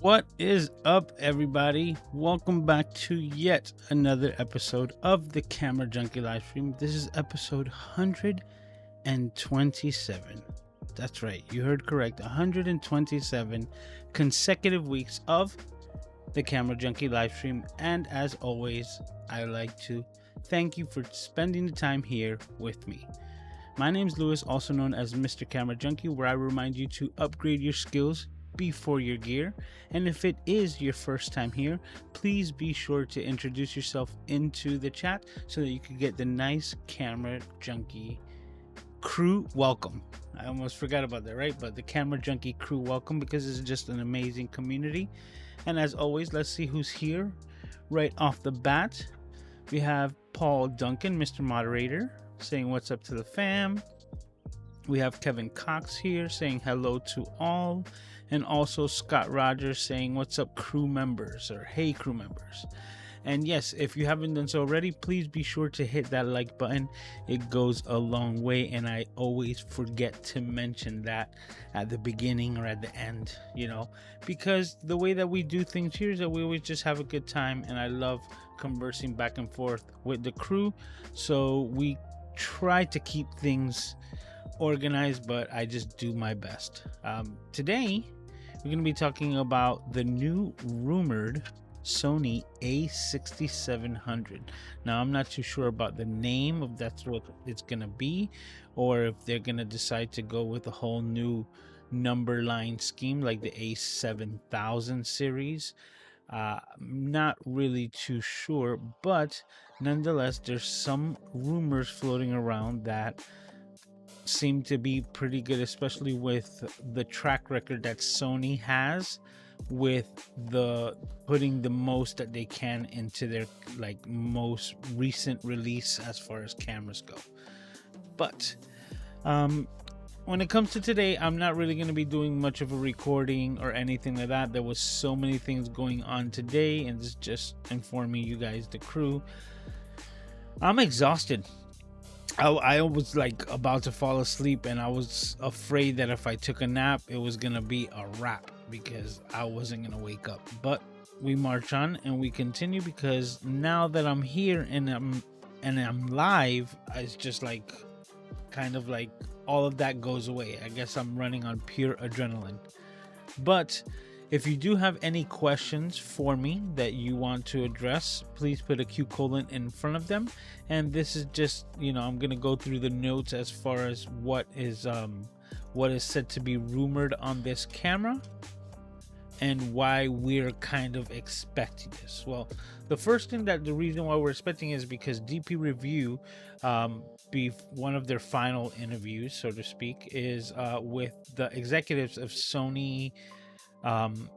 What is up, everybody? Welcome back to yet another episode of the Camera Junkie live stream. This is episode 127. That's right, you heard correct. 127 consecutive weeks of the Camera Junkie live stream. And as always, I like to thank you for spending the time here with me. My name is Lewis, also known as Mr. Camera Junkie, where I remind you to upgrade your skills before your gear. And if it is your first time here, please be sure to introduce yourself into the chat so that you can get the nice Camera Junkie crew welcome. I almost forgot about that, right? But the Camera Junkie crew welcome, because it's just an amazing community. And as always, let's see who's here right off the bat. We have Paul Duncan, Mr. Moderator, saying what's up to the fam. We have Kevin Cox here saying hello to all, and also Scott Rogers saying what's up, crew members, or hey crew members. And yes, if you haven't done so already, please be sure to hit that like button. It goes a long way, and I always forget to mention that at the beginning or at the end, you know, because the way that we do things here is that we always just have a good time, and I love conversing back and forth with the crew. So we try to keep things organized, but I just do my best. Today we're going to be talking about the new rumored Sony A6700. Now, I'm not too sure about the name, if that's what it's going to be, or if they're going to decide to go with a whole new number line scheme like the A7000 series. Not really too sure, but nonetheless, there's some rumors floating around that seem to be pretty good, especially with the track record that Sony has with the putting the most that they can into their like most recent release as far as cameras go. But when it comes to today, I'm not really going to be doing much of a recording or anything like that. There was so many things going on today, and it's just informing you guys, the crew. I'm exhausted. I was like about to fall asleep, and I was afraid that if I took a nap, it was gonna be a wrap because I wasn't gonna wake up. But we march on and we continue, because now that I'm here and I'm live, it's just like kind of like all of that goes away. I guess I'm running on pure adrenaline. But if you do have any questions for me that you want to address, please put a Q colon in front of them. And this is just, you know, I'm going to go through the notes as far as what is said to be rumored on this camera and why we're kind of expecting this. Well, the first thing, that the reason why we're expecting is because DP Review, one of their final interviews, so to speak, is with the executives of Sony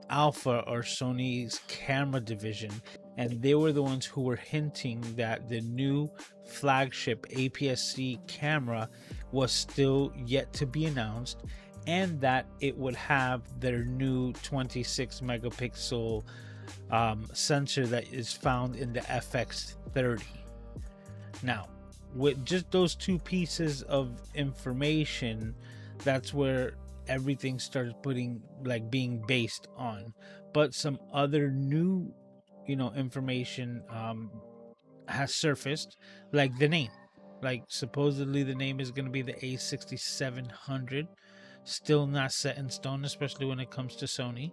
Alpha, or Sony's camera division, and they were the ones who were hinting that the new flagship APS-C camera was still yet to be announced, and that it would have their new 26 megapixel sensor that is found in the FX30. Now, with just those two pieces of information, that's where everything starts being based on. But some other new, you know, information has surfaced, like the name. Like supposedly the name is going to be the A6700. Still not set in stone, especially when it comes to Sony,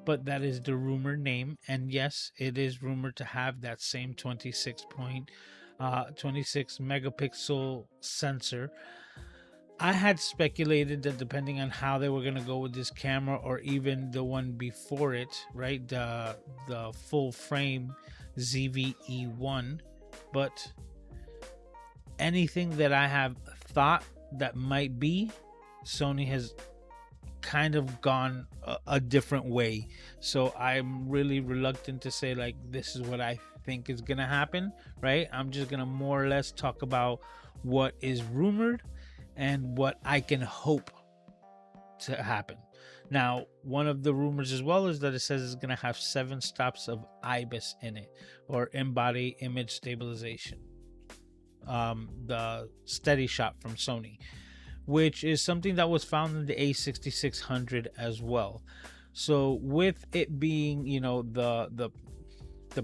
but that is the rumored name. And yes, it is rumored to have that same 26 megapixel sensor. I had speculated that depending on how they were going to go with this camera, or even the one before it, right, the full frame ZV-E1, but anything that I have thought that might be, Sony has kind of gone a different way. So I'm really reluctant to say like this is what I think is going to happen, right? I'm just going to more or less talk about what is rumored and what I can hope to happen. Now, one of the rumors as well is that it says it's going to have 7 stops of IBIS in it, or in-body image stabilization, the steady shot from Sony, which is something that was found in the A6600 as well. So with it being, you know, the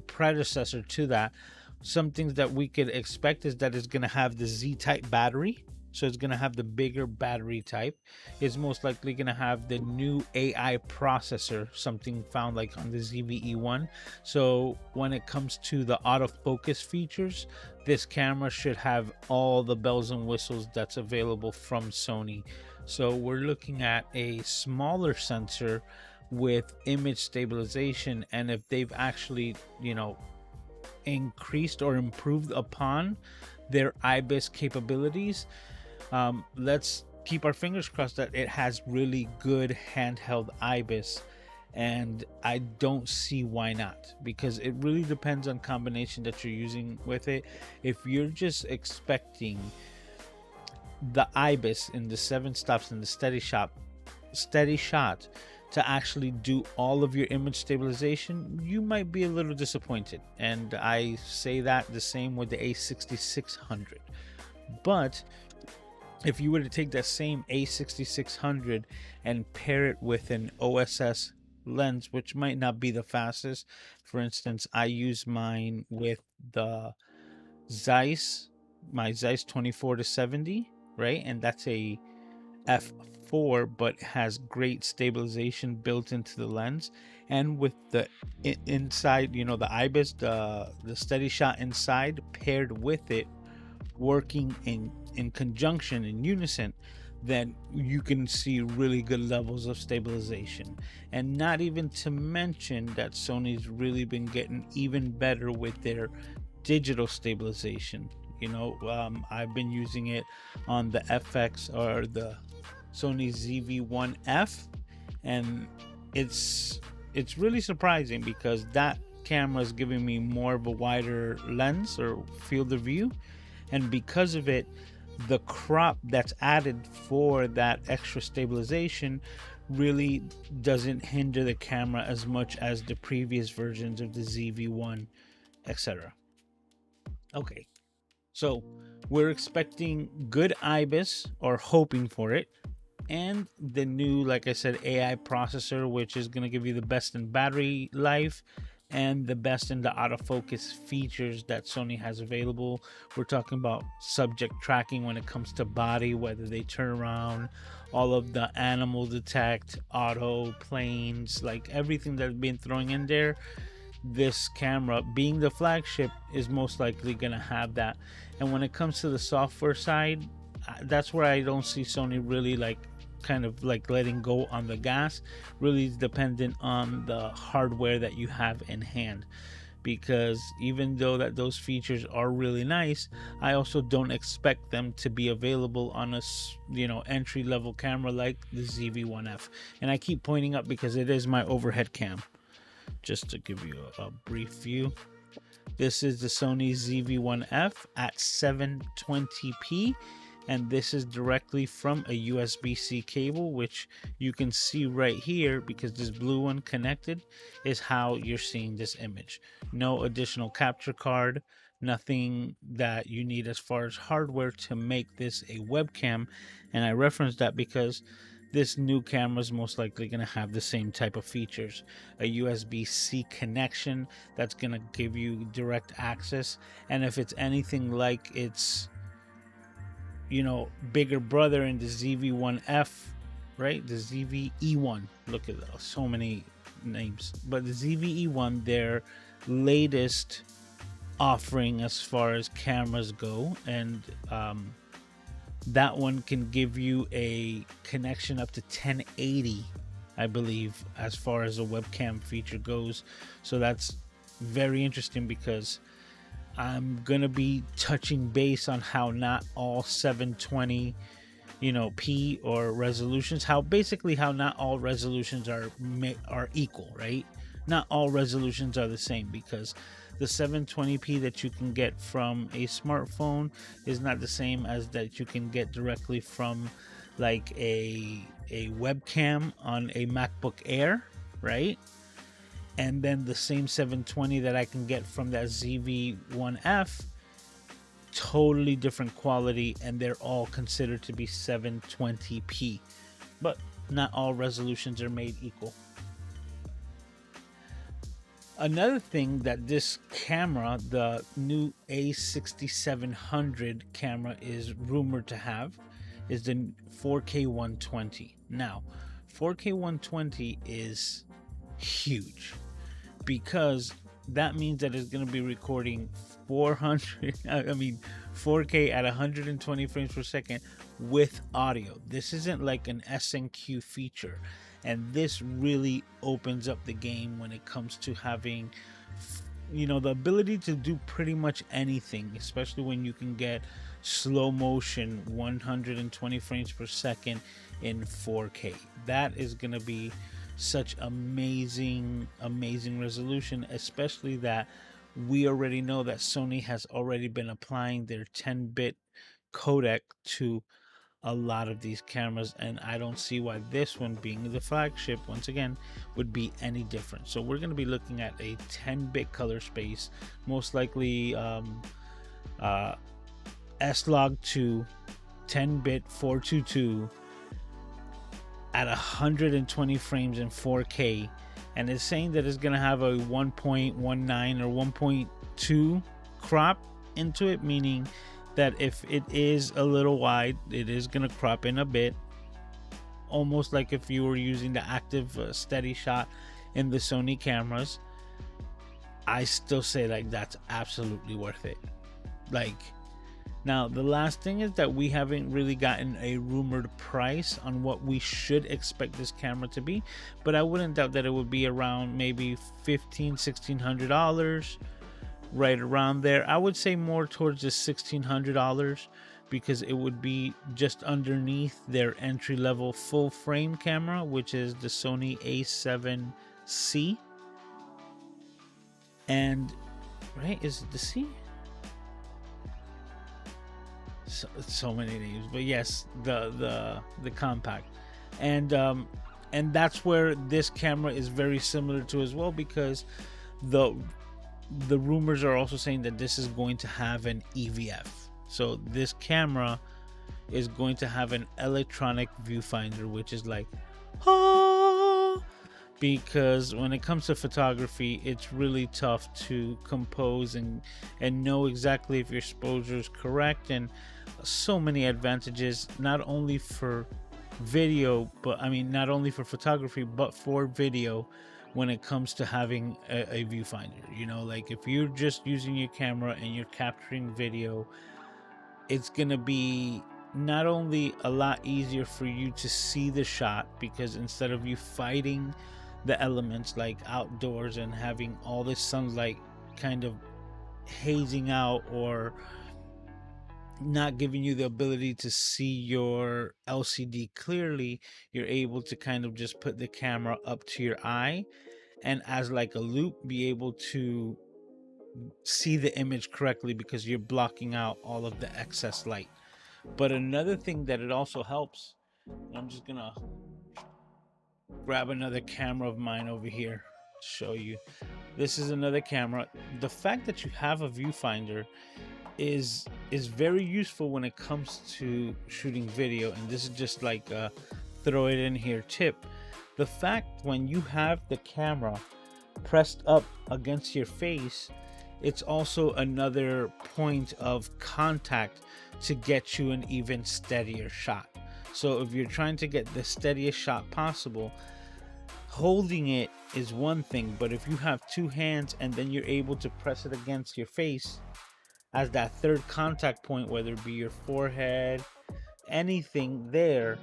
predecessor to that, some things that we could expect is that it's going to have the Z-type battery. So it's going to have the bigger battery type. It's most likely going to have the new AI processor, something found like on the ZV-E1. So when it comes to the autofocus features, this camera should have all the bells and whistles that's available from Sony. So we're looking at a smaller sensor with image stabilization, and if they've actually, you know, increased or improved upon their IBIS capabilities, let's keep our fingers crossed that it has really good handheld IBIS. And I don't see why not, because it really depends on combination that you're using with it. If you're just expecting the IBIS in the 7 stops in the steady shot to actually do all of your image stabilization, you might be a little disappointed. And I say that the same with the A6600. But if you were to take that same A6600 and pair it with an OSS lens, which might not be the fastest, for instance, I use mine with the Zeiss, my Zeiss 24-70, right? And that's a f4, but has great stabilization built into the lens. And with the inside, you know, the IBIS, the steady shot inside paired with it, working in conjunction, in unison, then you can see really good levels of stabilization. And not even to mention that Sony's really been getting even better with their digital stabilization. You know, I've been using it on the FX or the Sony ZV-1F, and it's really surprising because that camera is giving me more of a wider lens or field of view, and because of it, the crop that's added for that extra stabilization really doesn't hinder the camera as much as the previous versions of the ZV-1, etc. Okay, so we're expecting good IBIS, or hoping for it, and the new, like I said, AI processor, which is going to give you the best in battery life and the best in the autofocus features that Sony has available. We're talking about subject tracking when it comes to body, whether they turn around, all of the animal detect, auto, planes, like everything that's been thrown in there. This camera, being the flagship, is most likely going to have that. And when it comes to the software side, that's where I don't see Sony really like kind of like letting go on the gas. Really is dependent on the hardware that you have in hand, because even though that those features are really nice, I also don't expect them to be available on a, you know, entry level camera like the ZV-1F. And I keep pointing up because it is my overhead cam. Just to give you a brief view, this is the Sony ZV-1F at 720p, and this is directly from a USB-C cable, which you can see right here, because this blue one connected is how you're seeing this image. No additional capture card, nothing that you need as far as hardware to make this a webcam. And I reference that because this new camera is most likely going to have the same type of features. A USB-C connection that's going to give you direct access. And if it's anything like its, you know, bigger brother in the ZV-1F, right? The ZV-E1. Look at so many names. But the ZV-E1, their latest offering as far as cameras go, and that one can give you a connection up to 1080, I believe, as far as a webcam feature goes. So that's very interesting, because I'm gonna be touching base on how not all 720, you know, p or resolutions, how not all resolutions are equal, right? Not all resolutions are the same, because the 720p that you can get from a smartphone is not the same as that you can get directly from like a webcam on a MacBook Air, right? And then the same 720 that I can get from that ZV-1F, totally different quality, and they're all considered to be 720p. But not all resolutions are made equal. Another thing that this camera, the new A6700 camera, is rumored to have is the 4K 120. Now, 4K 120 is huge because that means that it's going to be recording 4K at 120 frames per second with audio. This isn't like an SNQ feature, and this really opens up the game when it comes to having, you know, the ability to do pretty much anything, especially when you can get slow motion 120 frames per second in 4K. That is going to be such amazing resolution, especially that we already know that Sony has already been applying their 10-bit codec to a lot of these cameras, and I don't see why this one, being the flagship once again, would be any different. So we're going to be looking at a 10-bit color space, most likely S-Log 2 10-bit 422 at 120 frames in 4K, and it's saying that it's going to have a 1.19 or 1.2 crop into it, meaning that if it is a little wide, it is going to crop in a bit, almost like if you were using the active steady shot in the Sony cameras. I still say like that's absolutely worth it. Like, now the last thing is that we haven't really gotten a rumored price on what we should expect this camera to be, but I wouldn't doubt that it would be around maybe $1,500-$1,600, right around there. I would say more towards the $1,600 because it would be just underneath their entry-level full frame camera, which is the Sony A7C. And right, is it the C? So many names, but yes, the compact, and that's where this camera is very similar to as well, because the rumors are also saying that this is going to have an EVF. So this camera is going to have an electronic viewfinder, which is like, because when it comes to photography, it's really tough to compose and know exactly if your exposure is correct, and so many advantages, not only for video, but I mean not only for photography but for video, when it comes to having a viewfinder. You know, like if you're just using your camera and you're capturing video, it's gonna be not only a lot easier for you to see the shot, because instead of you fighting the elements like outdoors and having all this sunlight kind of hazing out or not giving you the ability to see your LCD clearly, you're able to kind of just put the camera up to your eye and as like a loop be able to see the image correctly because you're blocking out all of the excess light. But another thing that it also helps, I'm just gonna grab another camera of mine over here to show you. This is another camera. The fact that you have a viewfinder is very useful when it comes to shooting video, and this is just like a throw it in here tip. The fact when you have the camera pressed up against your face, it's also another point of contact to get you an even steadier shot. So if you're trying to get the steadiest shot possible, holding it is one thing, but if you have two hands and then you're able to press it against your face as that third contact point, whether it be your forehead, anything there,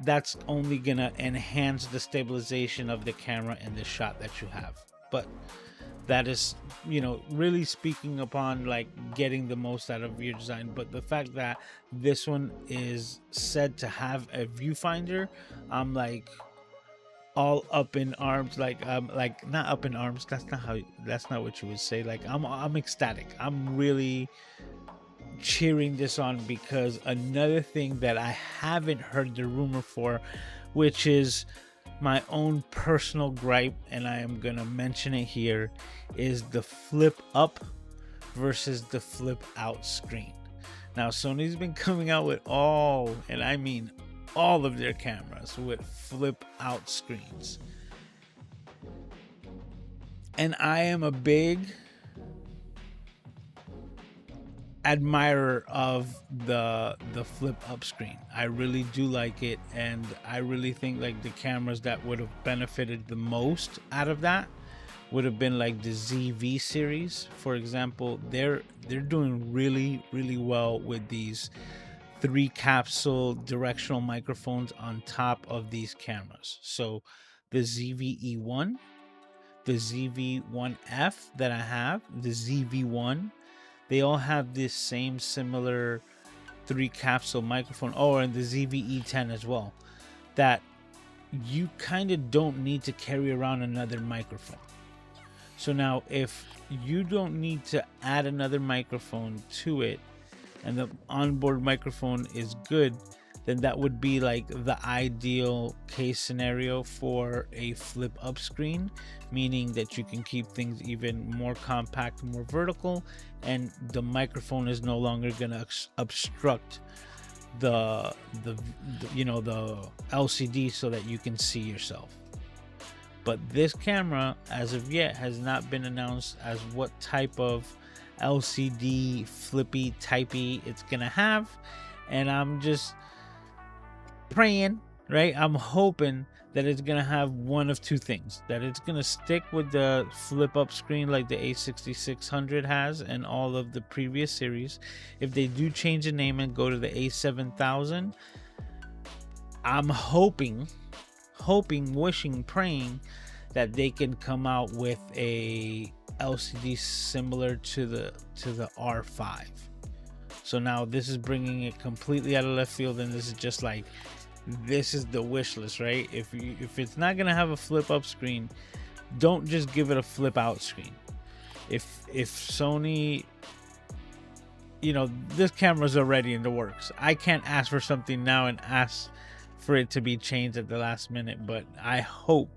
that's only gonna enhance the stabilization of the camera and the shot that you have. But that is, you know, really speaking upon like getting the most out of your design. But the fact that this one is said to have a viewfinder, I'm like all up in arms. Like not up in arms, that's not what you would say. Like I'm ecstatic. I'm really cheering this on, because another thing that I haven't heard the rumor for, which is my own personal gripe, and I am gonna mention it here, is the flip up versus the flip out screen. Now Sony's been coming out with all, and I mean all of their cameras with flip out screens, And I am a big admirer of the flip up screen. I really do like it, and I really think like the cameras that would have benefited the most out of that would have been like the ZV series, for example. They're doing really well with these 3 capsule directional microphones on top of these cameras. So the ZV-E1, the ZV-1F that I have, the ZV-1, they all have this same similar 3 capsule microphone. Oh, and the ZV-E10 as well, that you kind of don't need to carry around another microphone. So now if you don't need to add another microphone to it, and the onboard microphone is good, then that would be like the ideal case scenario for a flip up screen, meaning that you can keep things even more compact, more vertical, and the microphone is no longer going to obstruct the LCD so that you can see yourself. But this camera, as of yet, has not been announced as what type of LCD flippy typey it's gonna have, and I'm just praying, right? I'm hoping that it's gonna have one of 2 things: that it's gonna stick with the flip up screen like the A6600 has and all of the previous series. If they do change the name and go to the A7000, I'm hoping, wishing, praying that they can come out with a LCD similar to the R5. So now this is bringing it completely out of left field, and this is just like, this is the wish list, right? If it's not gonna have a flip up screen, don't just give it a flip out screen. If Sony, this camera's already in the works. I can't ask for something now and ask for it to be changed at the last minute, but I hope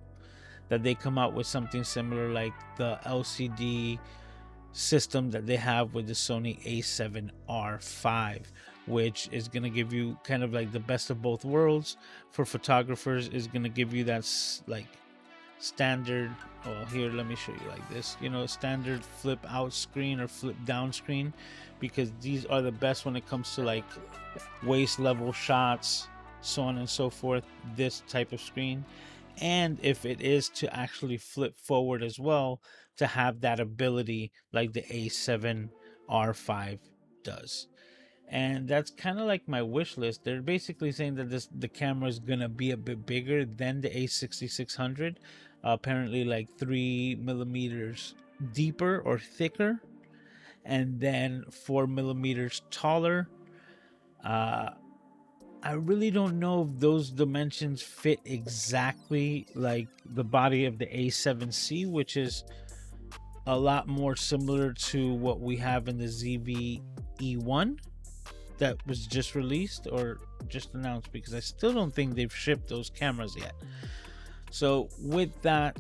that they come out with something similar like the LCD system that they have with the Sony A7R5, which is going to give you kind of like the best of both worlds. For photographers, is going to give you that like standard, well, here, let me show you like this, standard flip out screen or flip down screen, because these are the best when it comes to like waist level shots, so on and so forth, this type of screen. And if it is to actually flip forward as well, to have that ability like the A7R5 does. And that's kind of like my wish list. They're basically saying that the camera is gonna be a bit bigger than the A6600, apparently like 3 millimeters deeper or thicker, and then 4 millimeters taller. I really don't know if those dimensions fit exactly like the body of the A7C, which is a lot more similar to what we have in the ZV-E1 that was just released or just announced, because I still don't think they've shipped those cameras yet. So with that,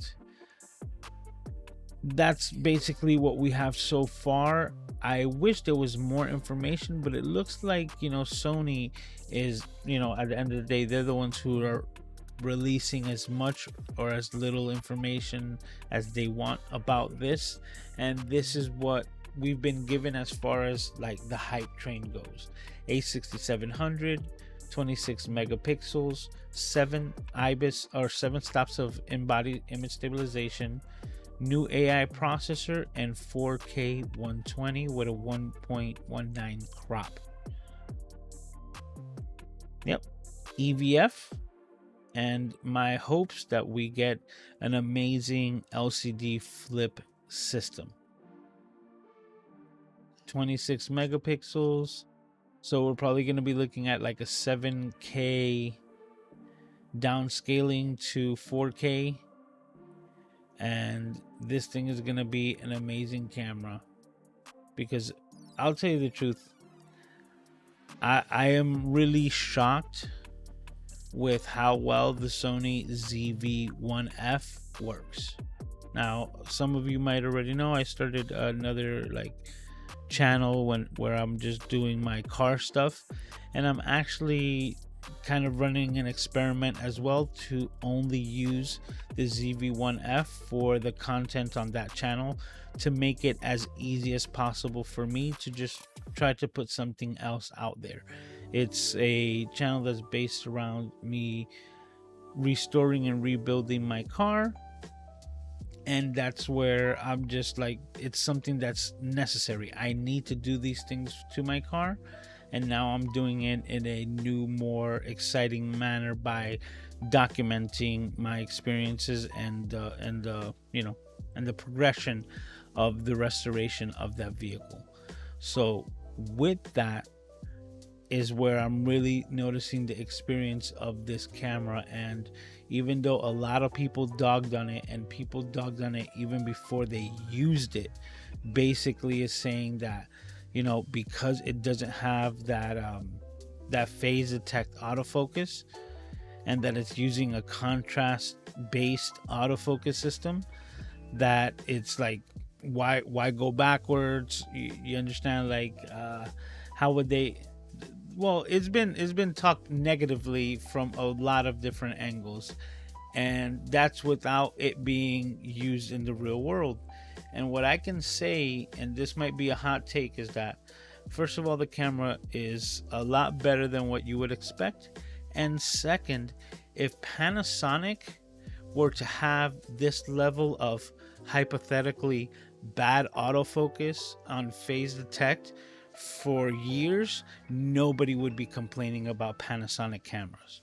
that's basically what we have so far. I wish there was more information, but it looks like, Sony is, at the end of the day, they're the ones who are releasing as much or as little information as they want about this. And this is what we've been given as far as like the hype train goes. A6700, 26 megapixels, 7 IBIS or 7 stops of embodied image stabilization, new AI processor, and 4K 120 with a 1.19 crop. Yep, EVF, and my hopes that we get an amazing LCD flip system. 26 megapixels, so we're probably going to be looking at like a 7K downscaling to 4K. And this thing is going to be an amazing camera, because I'll tell you the truth, I am really shocked with how well the Sony ZV-1F works. Now, some of you might already know I started another like channel where I'm just doing my car stuff, and I'm actually kind of running an experiment as well to only use the ZV-1F for the content on that channel, to make it as easy as possible for me to just try to put something else out there. It's a channel that's based around me restoring and rebuilding my car, and that's where I'm just like, it's something that's necessary. I need to do these things to my car, and now I'm doing it in a new, more exciting manner by documenting my experiences and the progression of the restoration of that vehicle. So with that is where I'm really noticing the experience of this camera. And even though a lot of people dogged on it, and people dogged on it even before they used it, basically is saying that, you know, because it doesn't have that phase detect autofocus, and that it's using a contrast based autofocus system, that it's like, why go backwards? You understand? Like, how would they? Well, it's been talked negatively from a lot of different angles, and that's without it being used in the real world. And what I can say, and this might be a hot take, is that first of all, the camera is a lot better than what you would expect, and second, if Panasonic were to have this level of hypothetically bad autofocus on phase detect for years, nobody would be complaining about Panasonic cameras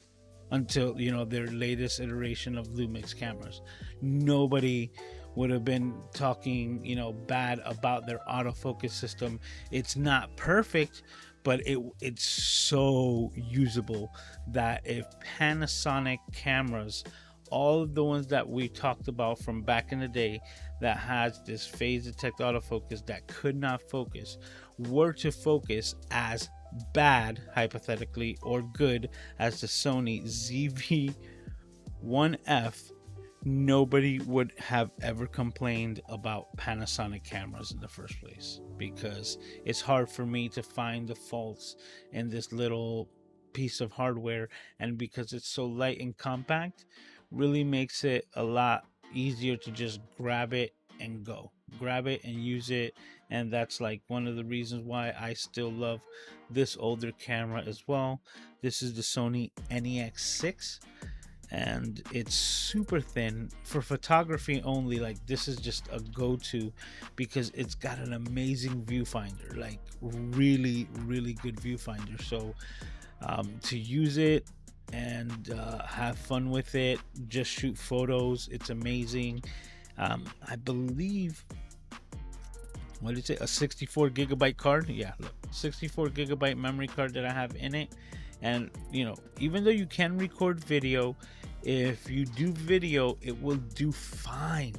until, you know, their latest iteration of Lumix cameras. Nobody would have been talking, you know, bad about their autofocus system. It's not perfect, but it's so usable that if Panasonic cameras, all of the ones that we talked about from back in the day that has this phase detect autofocus that could not focus, were to focus as bad, hypothetically, or good as the Sony ZV-1F, nobody would have ever complained about Panasonic cameras in the first place, because it's hard for me to find the faults in this little piece of hardware, and because it's so light and compact, really makes it a lot easier to just grab it and use it. And that's like one of the reasons why I still love this older camera as well. This is the Sony NEX6, and it's super thin for photography only. Like, this is just a go-to because it's got an amazing viewfinder, like really good viewfinder. So to use it and have fun with it, just shoot photos, it's amazing. I believe, what did it say, a 64 gigabyte card? Yeah, look, 64 gigabyte memory card that I have in it. And you know, even though you can record video, if you do video, it will do fine.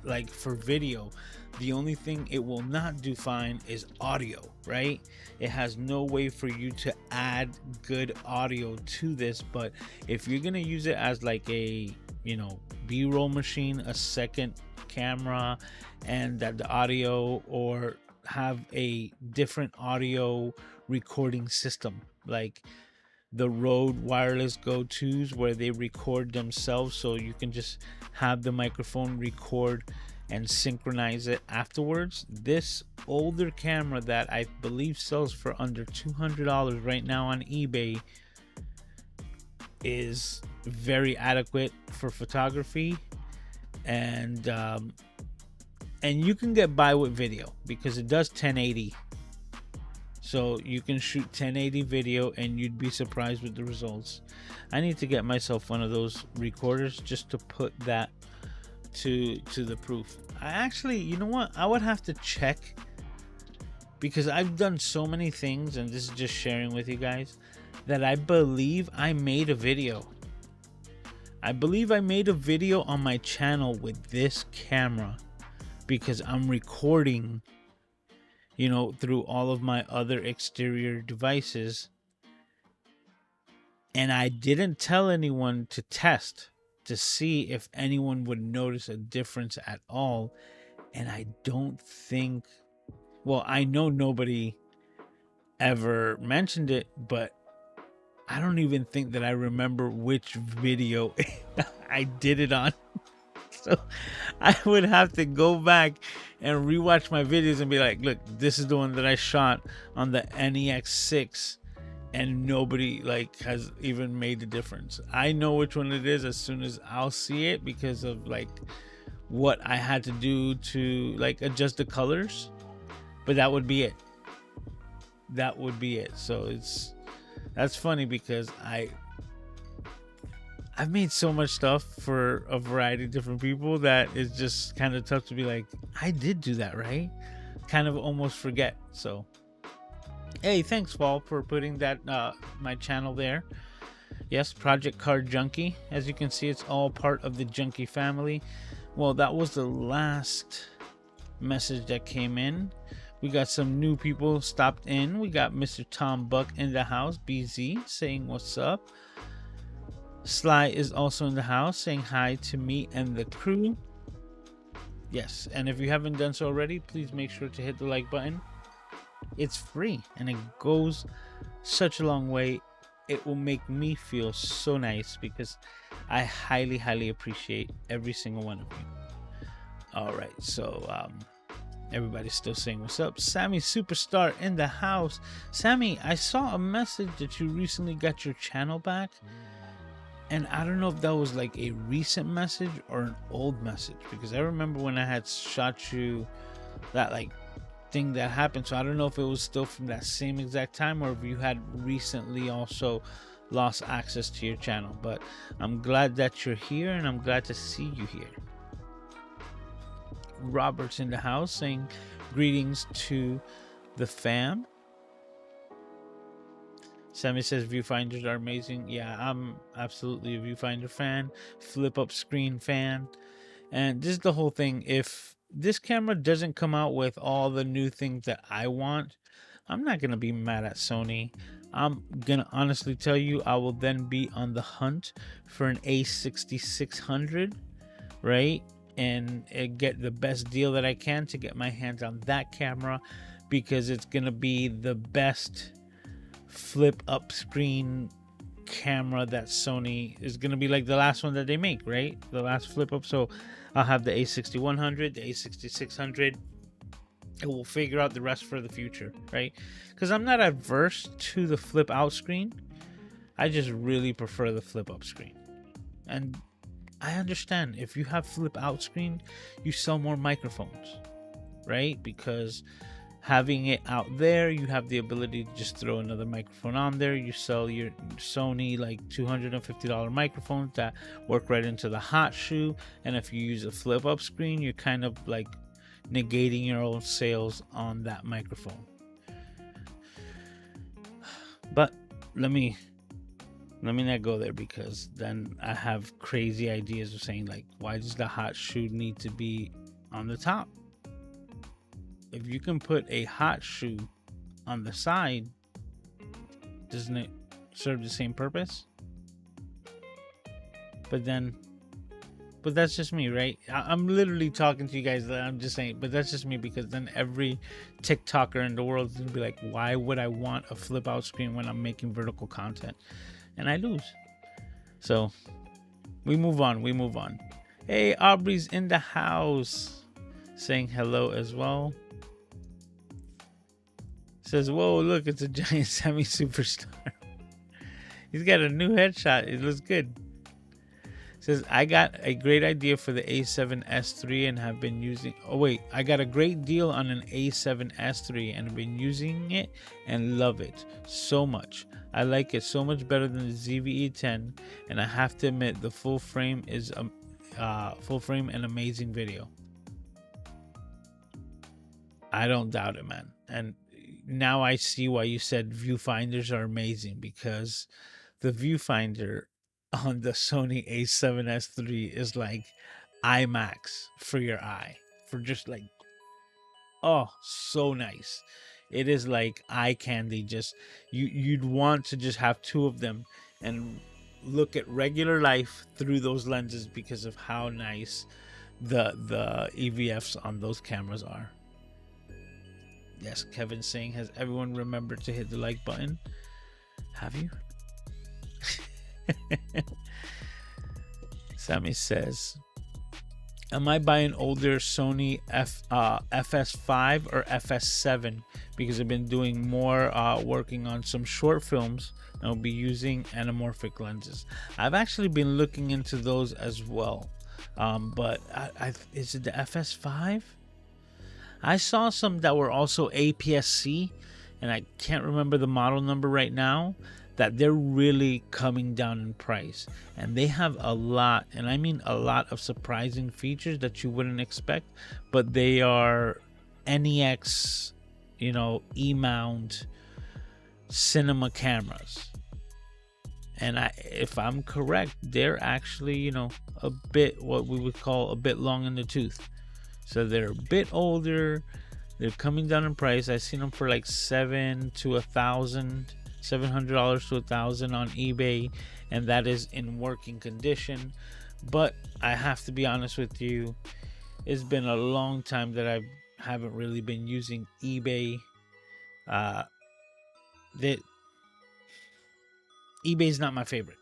Like, for video, the only thing it will not do fine is audio, right? It has no way for you to add good audio to this. But if you're gonna use it as like a, you know, B-roll machine, a second camera, and that the audio, or have a different audio recording system, like the Rode wireless go-tos where they record themselves, so you can just have the microphone record and synchronize it afterwards. This older camera that I believe sells for under $200 right now on eBay is very adequate for photography, and you can get by with video because it does 1080. So you can shoot 1080 video and you'd be surprised with the results. I need to get myself one of those recorders just to put that to the proof. I actually, you know what? I would have to check, because I've done so many things, and this is just sharing with you guys, that I believe I made a video. I believe I made a video on my channel with this camera, because I'm recording, you know, through all of my other exterior devices, and I didn't tell anyone to test to see if anyone would notice a difference at all. And I don't think, well, I know nobody ever mentioned it, but I don't even think that I remember which video I did it on. So I would have to go back and rewatch my videos and be like, look, this is the one that I shot on the NEX6, and nobody like has even made a difference. I know which one it is as soon as I'll see it, because of like what I had to do to like adjust the colors, but that would be it. That would be it. So that's funny, because I've made so much stuff for a variety of different people that it's just kind of tough to be like, I did do that, right? Kind of almost forget. So, hey, thanks, Paul, for putting that my channel there. Yes, Project Card Junkie. As you can see, it's all part of the Junkie family. Well, that was the last message that came in. We got some new people stopped in. We got Mr. Tom Buck in the house, BZ, saying what's up. Sly is also in the house, saying hi to me and the crew. Yes, and if you haven't done so already, please make sure to hit the like button. It's free and it goes such a long way. It will make me feel so nice, because I highly appreciate every single one of you. All right, so everybody's still saying what's up. Sammy Superstar in the house. Sammy, I saw a message that you recently got your channel back. And I don't know if that was like a recent message or an old message, because I remember when I had shot you that like thing that happened. So I don't know if it was still from that same exact time, or if you had recently also lost access to your channel. But I'm glad that you're here, and I'm glad to see you here. Robert's in the house, saying greetings to the fam. Sammy says viewfinders are amazing. Yeah, I'm absolutely a viewfinder fan, flip up screen fan. And this is the whole thing. If this camera doesn't come out with all the new things that I want, I'm not going to be mad at Sony. I'm going to honestly tell you, I will then be on the hunt for an A6600, right? And get the best deal that I can to get my hands on that camera, because it's going to be the best flip up screen camera that Sony is going to be, like the last one that they make, right? The last flip up. So I'll have the A6100, the A6600, and we'll figure out the rest for the future, right? Because I'm not adverse to the flip out screen. I just really prefer the flip up screen. And I understand if you have flip out screen, you sell more microphones, right? Because having it out there, you have the ability to just throw another microphone on there. You sell your Sony like $250 microphones that work right into the hot shoe. And if you use a flip up screen, you're kind of like negating your own sales on that microphone. But let me not go there, because then I have crazy ideas of saying like, why does the hot shoe need to be on the top? If you can put a hot shoe on the side, doesn't it serve the same purpose? But that's just me, right? I'm literally talking to you guys. I'm just saying, but that's just me, because then every TikToker in the world is gonna be like, why would I want a flip out screen when I'm making vertical content? And I lose. So we move on. Hey, Aubrey's in the house, saying hello as well. Says, whoa, look, it's a giant Sammy Superstar. He's got a new headshot. It looks good. Says, I got a great idea for the A7S III and have been using... Oh, wait. I got a great deal on an A7S III and have been using it and love it so much. I like it so much better than the ZV-E10, and I have to admit, the full frame is full frame and amazing video. I don't doubt it, man. And now I see why you said viewfinders are amazing, because the viewfinder on the Sony A7S III is like IMAX for your eye, for just like, oh, so nice. It is like eye candy. Just you'd want to just have two of them and look at regular life through those lenses, because of how nice the EVFs on those cameras are. Yes, Kevin saying, has everyone remembered to hit the like button? Have you? Sammy says, am I buying older Sony FS5 or FS7? Because I've been doing more working on some short films, and I'll be using anamorphic lenses. I've actually been looking into those as well. But is it the FS5? I saw some that were also APS-C, and I can't remember the model number right now, that they're really coming down in price. And they have a lot, and I mean a lot, of surprising features that you wouldn't expect, but they are NEX, E-mount cinema cameras. And if I'm correct, they're actually, a bit, what we would call a bit long in the tooth. So they're a bit older. They're coming down in price. I've seen them for like $700 to $1,000 on eBay, and that is in working condition. But I have to be honest with you, it's been a long time that I haven't really been using eBay. eBay's not my favorite.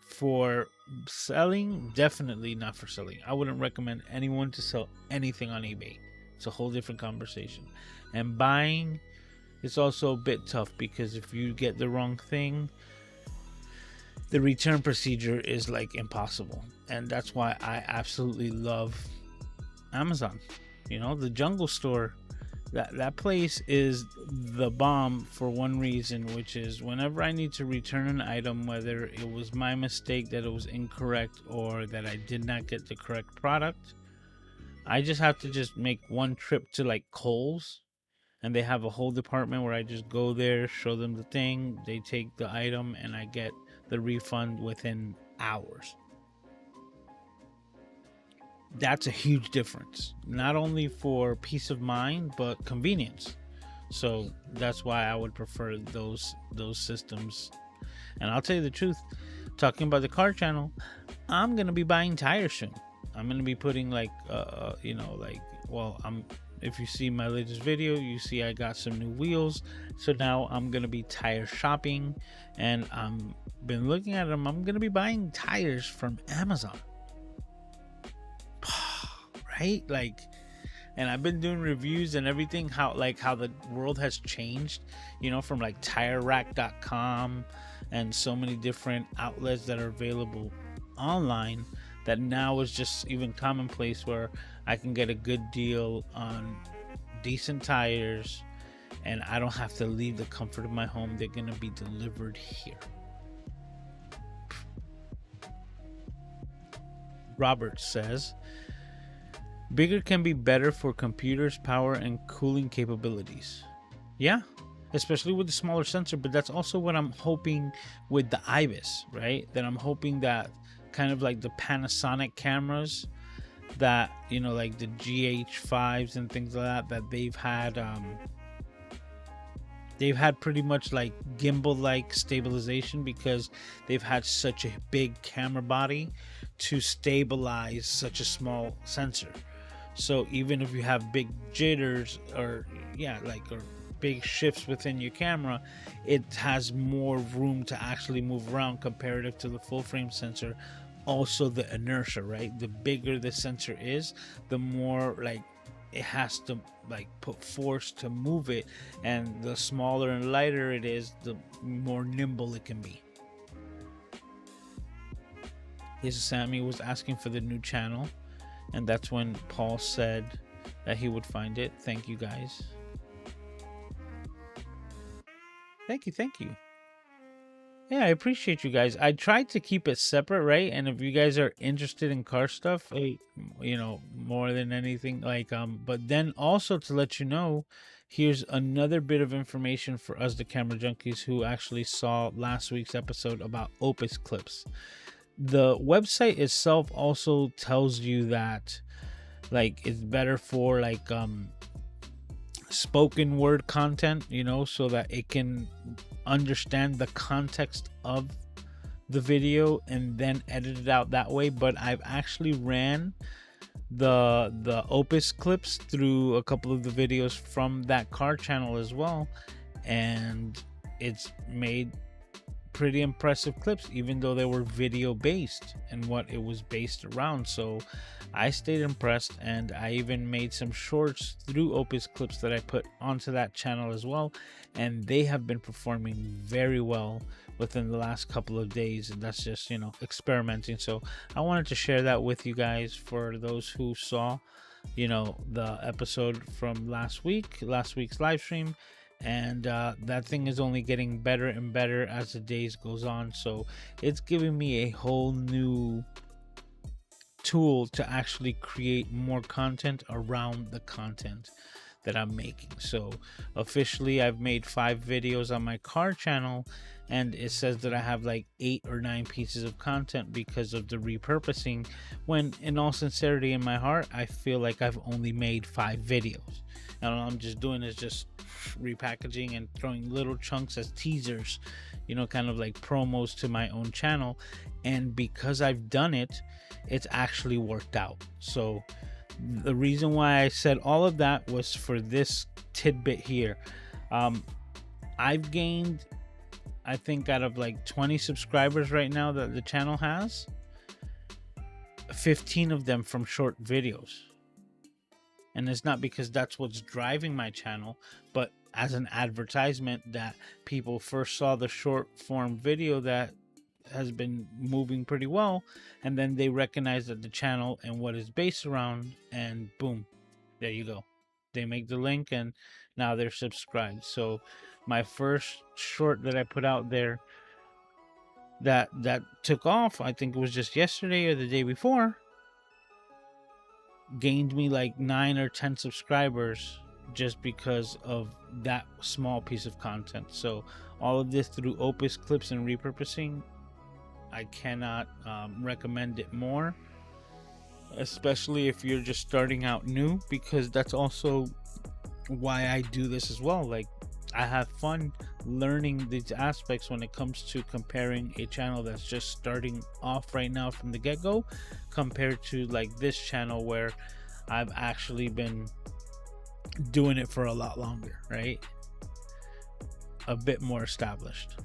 For selling, definitely not for selling. I wouldn't recommend anyone to sell anything on eBay. It's a whole different conversation. And buying, it's also a bit tough, because if you get the wrong thing, the return procedure is like impossible. And that's why I absolutely love Amazon. The Jungle Store, that place is the bomb for one reason, which is whenever I need to return an item, whether it was my mistake that it was incorrect or that I did not get the correct product, I just have to make one trip to like Kohl's, and they have a whole department where I just go there, show them the thing, they take the item, and I get the refund within hours. That's a huge difference, not only for peace of mind, but convenience. So that's why I would prefer those systems. And I'll tell you the truth, talking about the car channel, I'm gonna be buying tires soon. I'm gonna be putting if you see my latest video, you see I got some new wheels. So now I'm gonna be tire shopping, and I'm been looking at them. I'm gonna be buying tires from Amazon. Right? And I've been doing reviews and everything, how the world has changed, from like TireRack.com and so many different outlets that are available online, that now is just even commonplace, where I can get a good deal on decent tires, and I don't have to leave the comfort of my home. They're gonna be delivered here. Robert says, bigger can be better for computers' power and cooling capabilities. Yeah, especially with the smaller sensor, but that's also what I'm hoping with the IBIS, right? That I'm hoping that kind of like the Panasonic cameras that, like the GH5s and things like that they've had pretty much like gimbal-like stabilization, because they've had such a big camera body to stabilize such a small sensor. So even if you have big jitters or big shifts within your camera, it has more room to actually move around comparative to the full frame sensor. Also the inertia, right? The bigger the sensor is, the more it has to put force to move it, and the smaller and lighter it is, the more nimble it can be. Yes, Sammy was asking for the new channel, and that's when Paul said that he would find it. Thank you, guys. Thank you. Yeah, I appreciate you guys. I tried to keep it separate, right? And if you guys are interested in car stuff, more than anything, but then also to let you know, here's another bit of information for us, the camera junkies, who actually saw last week's episode about Opus clips. The website itself also tells you that it's better for spoken word content, so that it can understand the context of the video and then edit it out that way. But I've actually ran the Opus clips through a couple of the videos from that car channel as well, and it's made pretty impressive clips, even though they were video based and what it was based around. So I stayed impressed, and I even made some shorts through Opus clips that I put onto that channel as well, and they have been performing very well within the last couple of days. And that's just, you know, experimenting. So I wanted to share that with you guys for those who saw, you know, the episode from last week's live stream. And that thing is only getting better and better as the days goes on. So it's giving me a whole new tool to actually create more content around the content that I'm making. So officially I've made 5 videos on my car channel, and it says that I have like 8 or 9 pieces of content because of the repurposing, when in all sincerity in my heart I feel like I've only made 5 videos, and all I'm just doing is just repackaging and throwing little chunks as teasers, you know, kind of like promos to my own channel. And because I've done it, it's actually worked out. So the reason why I said all of that was for this tidbit here. I've gained, I think, out of like 20 subscribers right now that the channel has, 15 of them from short videos. And it's not because that's what's driving my channel, but as an advertisement that people first saw the short form video that has been moving pretty well, and then they recognize that the channel and what it's based around, and boom, there you go, they make the link and now they're subscribed. So my first short that I put out there that took off, I think it was just yesterday or the day before, gained me like 9 or 10 subscribers just because of that small piece of content. So all of this through Opus clips and repurposing, I cannot recommend it more, especially if you're just starting out new, because that's also why I do this as well. Like, I have fun learning these aspects when it comes to comparing a channel that's just starting off right now from the get-go compared to like this channel where I've actually been doing it for a lot longer, right? A bit more established.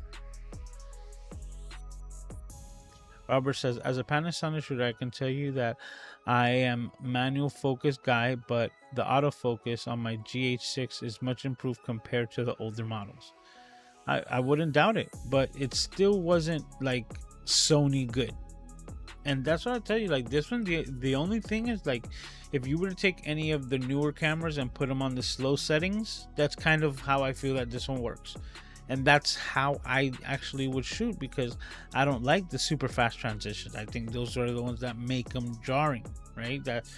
Robert says, as a Panasonic shooter, I can tell you that I am manual focus guy, but the autofocus on my GH6 is much improved compared to the older models. I wouldn't doubt it, but it still wasn't like Sony good. And that's what I'll tell you, like this one, the only thing is, like, if you were to take any of the newer cameras and put them on the slow settings, that's kind of how I feel that this one works. And that's how I actually would shoot, because I don't like the super fast transitions. I think those are the ones that make them jarring, right? That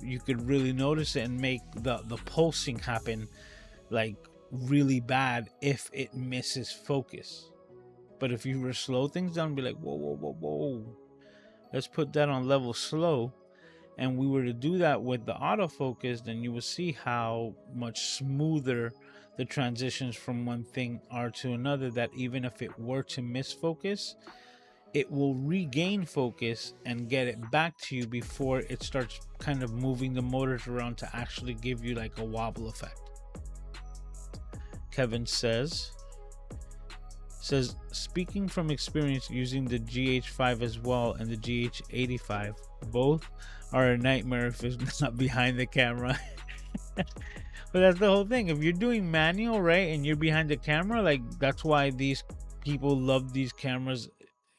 you could really notice it and make the pulsing happen like really bad if it misses focus. But if you were to slow things down, be like, whoa, whoa, whoa, whoa, let's put that on level slow, and we were to do that with the autofocus, then you will see how much smoother the transitions from one thing are to another, that even if it were to miss focus, it will regain focus and get it back to you before it starts kind of moving the motors around to actually give you like a wobble effect. Kevin says, speaking from experience using the GH5 as well and the GH85, both are a nightmare if it's not behind the camera. But that's the whole thing. If you're doing manual, right, and you're behind the camera, like, that's why these people love these cameras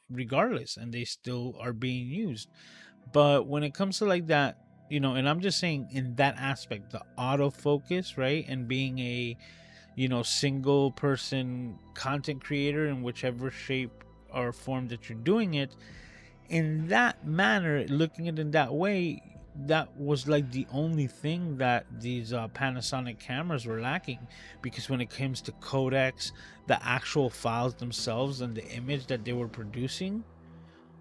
regardless, and they still are being used. But when it comes to like that, you know, and I'm just saying in that aspect, the autofocus, right, and being a, you know, single person content creator in whichever shape or form that you're doing it, in that manner, looking at it in that way, that was like the only thing that these Panasonic cameras were lacking. Because when it comes to codecs, the actual files themselves and the image that they were producing,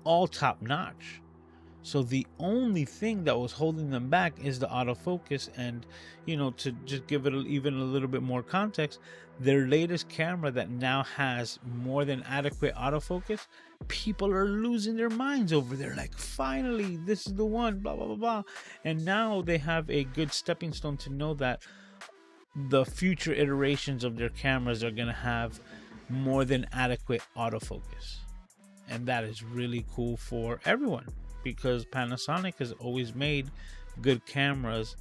all top notch. So the only thing that was holding them back is the autofocus. And, you know, to just give it even a little bit more context, their latest camera that now has more than adequate autofocus, people are losing their minds over there. Like, finally, this is the one, blah, blah, blah, blah. And now they have a good stepping stone to know that the future iterations of their cameras are going to have more than adequate autofocus. And that is really cool for everyone, because Panasonic has always made good cameras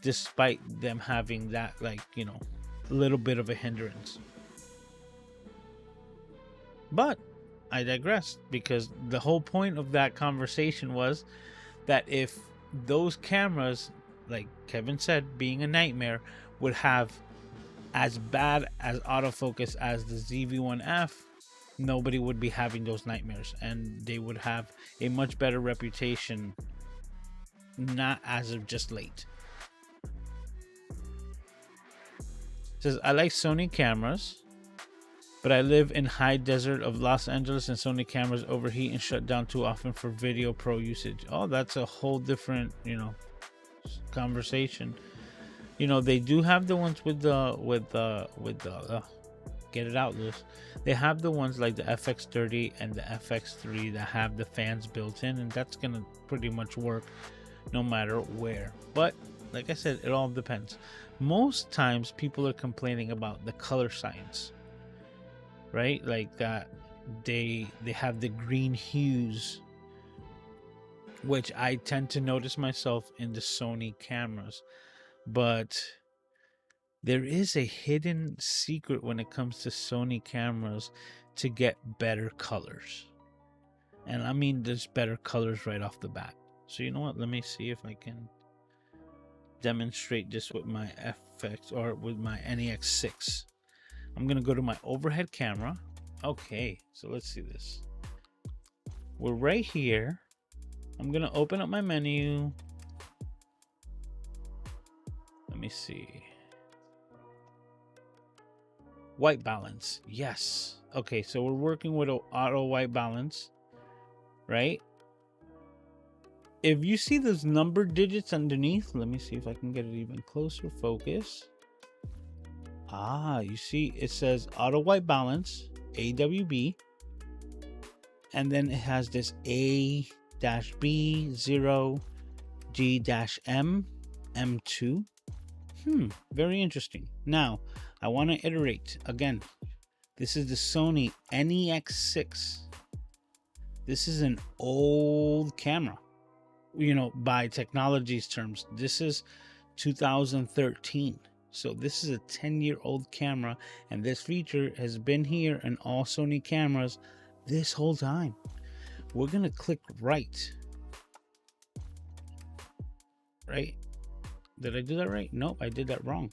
despite them having that, like, you know, a little bit of a hindrance. But I digress, because the whole point of that conversation was that if those cameras, like Kevin said, being a nightmare, would have as bad as autofocus as the ZV-1F, nobody would be having those nightmares, and they would have a much better reputation, not as of just late. It says, I like Sony cameras, but I live in high desert of Los Angeles, and Sony cameras overheat and shut down too often for video pro usage. Oh, that's a whole different, you know, conversation. You know, they do have the ones with the get it out, Lewis. They have the ones like the FX30 and the FX3 that have the fans built in, and that's gonna pretty much work no matter where. But like I said, it all depends. Most times people are complaining about the color science, right? Like that they have the green hues, which I tend to notice myself in the Sony cameras. But there is a hidden secret when it comes to Sony cameras to get better colors. And I mean, there's better colors right off the bat. So you know what? Let me see if I can demonstrate this with my FX or with my NEX6. I'm going to go to my overhead camera. Okay, so let's see this. We're right here. I'm going to open up my menu. Let me see. White balance. Yes. Okay, so we're working with auto white balance, right? If you see those number digits underneath, let me see if I can get it even closer. Focus. Ah, you see it says auto white balance, AWB. And then it has this A-B0, G-M, M2. Very interesting. Now, I want to iterate again. This is the Sony NEX6. This is an old camera, you know, by technology's terms. This is 2013. So this is a 10-year-old camera, and this feature has been here in all Sony cameras this whole time. We're going to click right. Right? Did I do that right? Nope, I did that wrong.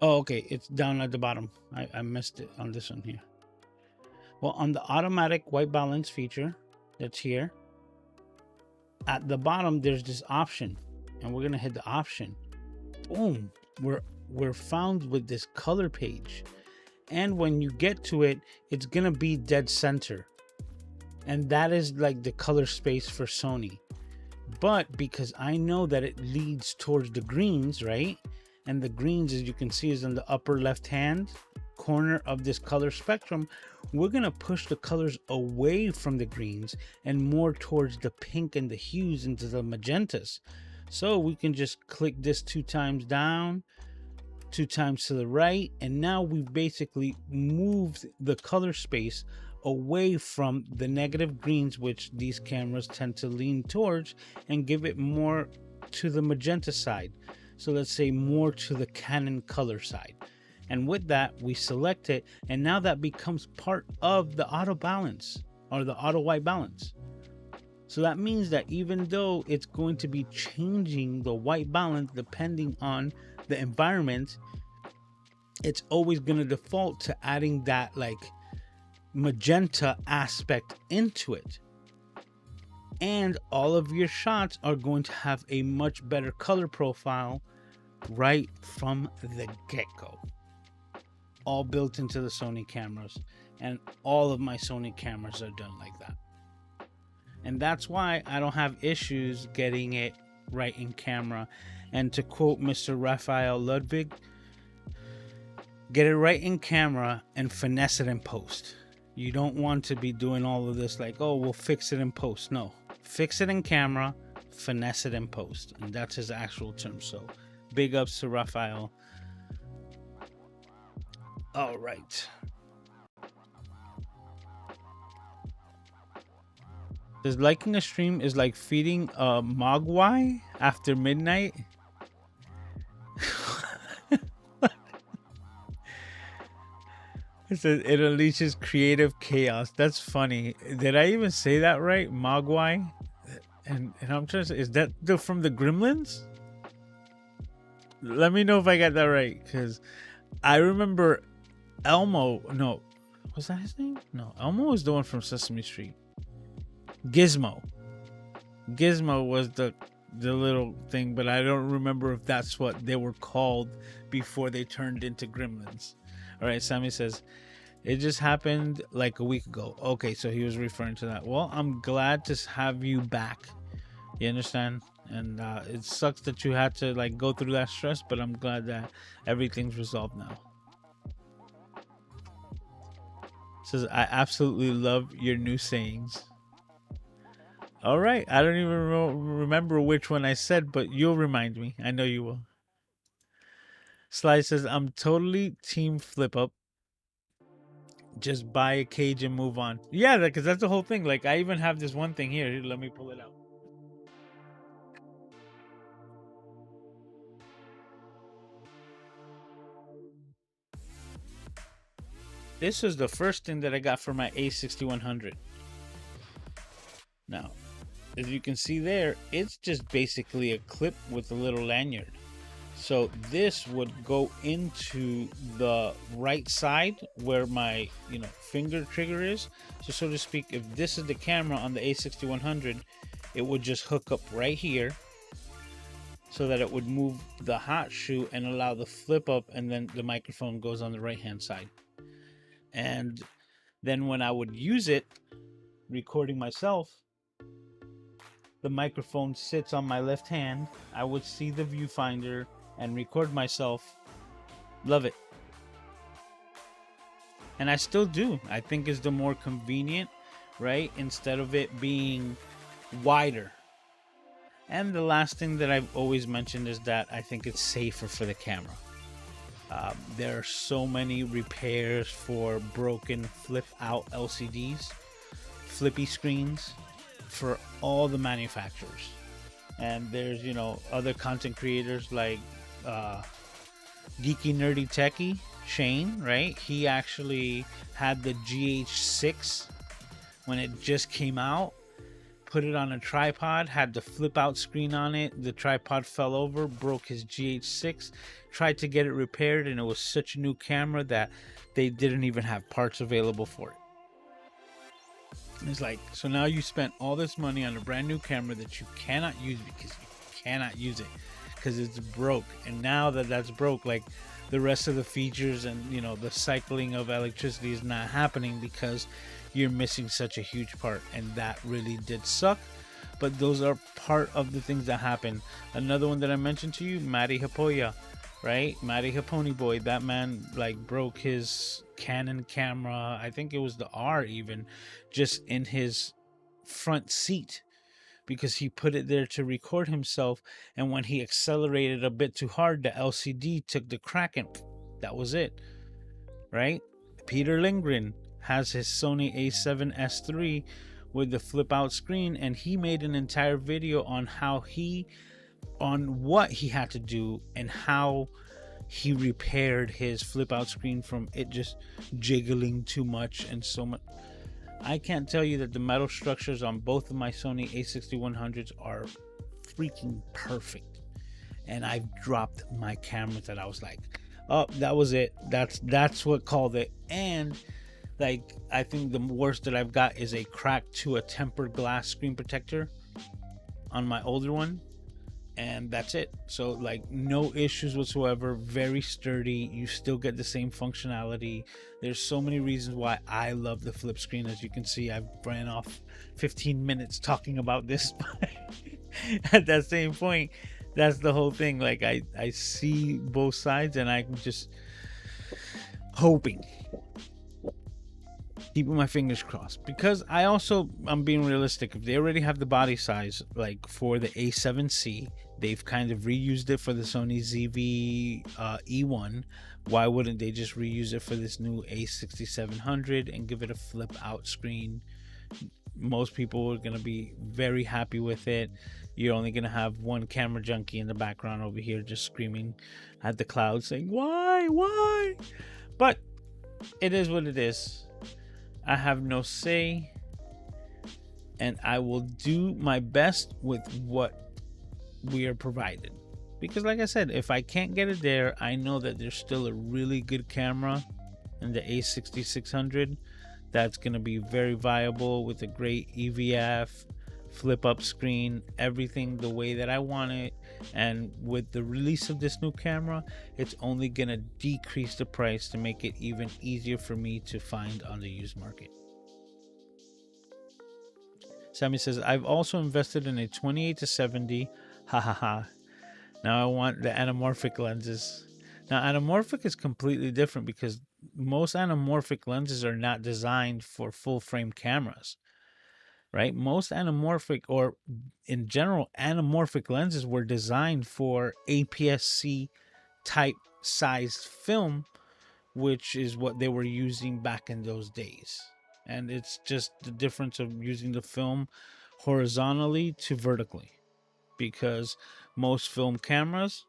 Oh, okay. It's down at the bottom. I missed it on this one here. Well, on the automatic white balance feature that's here, at the bottom, there's this option, and we're going to hit the option. Boom. We're found with this color page. And when you get to it, it's going to be dead center. And that is like the color space for Sony. But because I know that it leads towards the greens, right? And the greens, as you can see, is in the upper left hand corner of this color spectrum. We're going to push the colors away from the greens and more towards the pink and the hues into the magentas. So we can just click this 2 times down, 2 times to the right, and now we've basically moved the color space away from the negative greens, which these cameras tend to lean towards, and give it more to the magenta side. So let's say more to the Canon color side. And with that, we select it, and now that becomes part of the auto balance or the auto white balance. So that means that even though it's going to be changing the white balance depending on the environment, it's always going to default to adding that like magenta aspect into it. And all of your shots are going to have a much better color profile right from the get-go. All built into the Sony cameras, and all of my Sony cameras are done like that. And that's why I don't have issues getting it right in camera. And to quote Mr. Raphael Ludwig, get it right in camera and finesse it in post. You don't want to be doing all of this like, oh, we'll fix it in post. No, fix it in camera, finesse it in post, and that's his actual term. So big ups to Raphael. All right. Does liking a stream is like feeding a mogwai after midnight? It says it unleashes creative chaos. That's funny. Did I even say that right? Mogwai? And I'm trying to say, is that from the Gremlins? Let me know if I got that right, because I remember Elmo. No, was that his name? No, Elmo was the one from Sesame Street. Gizmo. Gizmo was the little thing, but I don't remember if that's what they were called before they turned into Gremlins. All right, Sammy says, it just happened like a week ago. Okay, so he was referring to that. Well, I'm glad to have you back. You understand? And it sucks that you had to like go through that stress, but I'm glad that everything's resolved now. Says, I absolutely love your new sayings. All right, I don't even remember which one I said, but you'll remind me. I know you will. Sly says, I'm totally team flip up. Just buy a cage and move on. Yeah, because that's the whole thing. Like, I even have this one thing here. Let me pull it out. This was the first thing that I got for my A6100. Now, as you can see there, it's just basically a clip with a little lanyard. So this would go into the right side where my finger trigger is. So to speak, if this is the camera on the A6100, it would just hook up right here so that it would move the hot shoe and allow the flip up, and then the microphone goes on the right hand side. And then when I would use it recording myself, the microphone sits on my left hand. I would see the viewfinder and record myself. Love it. And I still do. I think it's the more convenient, right? Instead of it being wider. And the last thing that I've always mentioned is that I think it's safer for the camera. There are so many repairs for broken flip out LCDs, flippy screens for all the manufacturers. And there's, other content creators like Geeky Nerdy Techie, Shane, right? He actually had the GH6 when it just came out, put it on a tripod, had the flip out screen on it. The tripod fell over, broke his GH6, tried to get it repaired, and it was such a new camera that they didn't even have parts available for it. It's like, so now you spent all this money on a brand new camera that you cannot use because you cannot use it because it's broke. And now that that's broke, like the rest of the features and the cycling of electricity is not happening because you're missing such a huge part. And that really did suck, but those are part of the things that happen. Another one that I mentioned to you, Matty Hapoya, right? Matty Haponi boy, that man like broke his Canon camera, I think it was the R even, just in his front seat because he put it there to record himself, and when he accelerated a bit too hard, the LCD took the crack and that was it, right? Peter Lindgren has his Sony A7S III with the flip out screen, and he made an entire video on what he had to do and how he repaired his flip out screen from it just jiggling too much and so much. I can't tell you that the metal structures on both of my Sony A6100s are freaking perfect. And I've dropped my cameras that I was like, oh, that was it. That's what called it. And like, I think the worst that I've got is a crack to a tempered glass screen protector on my older one. And that's it. So like, no issues whatsoever, very sturdy. You still get the same functionality. There's so many reasons why I love the flip screen. As you can see, I've ran off 15 minutes talking about this. At that same point, that's the whole thing. Like, I see both sides, and I'm just hoping keeping my fingers crossed, because I'm being realistic. If they already have the body size like for the A7C, they've kind of reused it for the Sony ZV-E1. Why wouldn't they just reuse it for this new A6700 and give it a flip out screen? Most people are going to be very happy with it. You're only going to have one camera junkie in the background over here just screaming at the clouds saying, why? But it is what it is. I have no say, and I will do my best with what we are provided. Because like I said, if I can't get it there, I know that there's still a really good camera in the A6600 that's going to be very viable with a great EVF, flip up screen, everything the way that I want it. And with the release of this new camera, it's only going to decrease the price to make it even easier for me to find on the used market. Sammy says, I've also invested in a 28-70. Now I want the anamorphic lenses. Now anamorphic is completely different because most anamorphic lenses are not designed for full frame cameras. Right? Most anamorphic, or in general, anamorphic lenses were designed for APS-C type sized film, which is what they were using back in those days. And it's just the difference of using the film horizontally to vertically, because most film cameras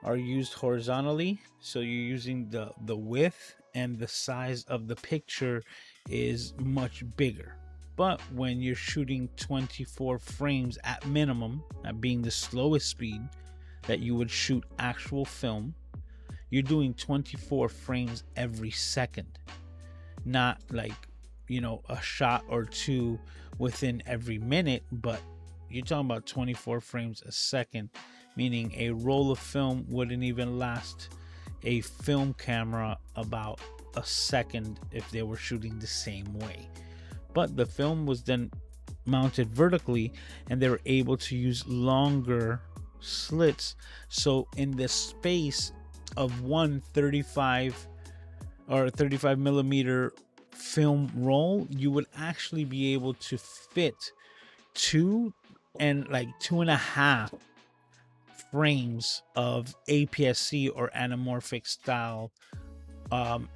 are used horizontally, so you're using the width, and the size of the picture is much bigger. But when you're shooting 24 frames at minimum, that being the slowest speed that you would shoot actual film, you're doing 24 frames every second. Not like, a shot or two within every minute, but you're talking about 24 frames a second, meaning a roll of film wouldn't even last a film camera about a second if they were shooting the same way. But the film was then mounted vertically, and they were able to use longer slits. So in the space of one 35 millimeter film roll, you would actually be able to fit 2.5 frames of APS-C or anamorphic style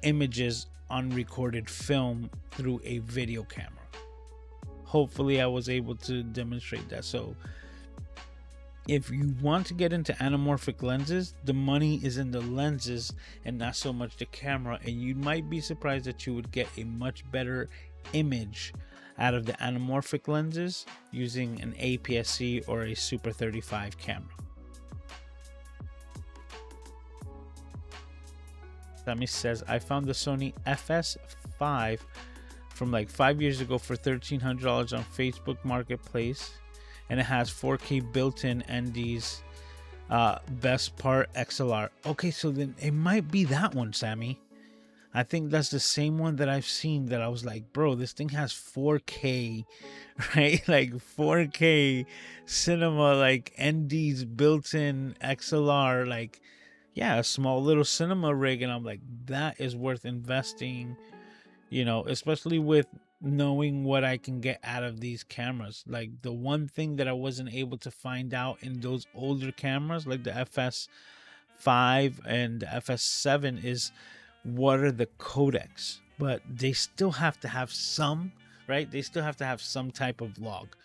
images on recorded film through a video camera. Hopefully I was able to demonstrate that. So if you want to get into anamorphic lenses, the money is in the lenses and not so much the camera, and you might be surprised that you would get a much better image out of the anamorphic lenses using an APS-C or a Super 35 camera. Sammy says, I found the Sony FS5 from like 5 years ago for $1,300 on Facebook Marketplace, and it has 4K built-in NDs, best part XLR. Okay, so then it might be that one, Sammy. I think that's the same one that I've seen that I was like, bro, this thing has 4K, right? Like 4K cinema, like NDs built-in XLR, like, yeah, a small little cinema rig. And I'm like, that is worth investing, especially with knowing what I can get out of these cameras. Like the one thing that I wasn't able to find out in those older cameras, like the FS5 and the FS7, is what are the codecs. But they still have to have some, right? They still have to have some type of log.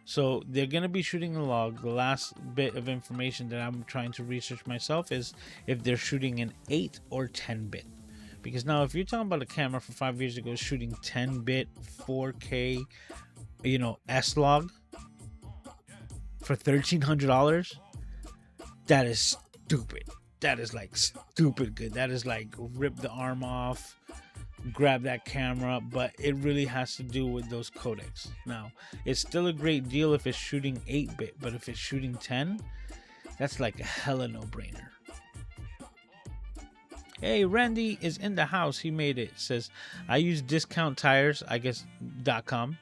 So they're going to be shooting a log. The last bit of information that I'm trying to research myself is if they're shooting an 8 or 10-bit. Because now if you're talking about a camera from 5 years ago shooting 10-bit 4K, S-Log for $1,300, that is stupid. That is like stupid good. That is like rip the arm off, grab that camera, but it really has to do with those codecs. Now, it's still a great deal if it's shooting 8-bit, but if it's shooting 10, that's like a hella no-brainer. Hey, Randy is in the house. He made it. Says, I use discount tires, I guess, .com,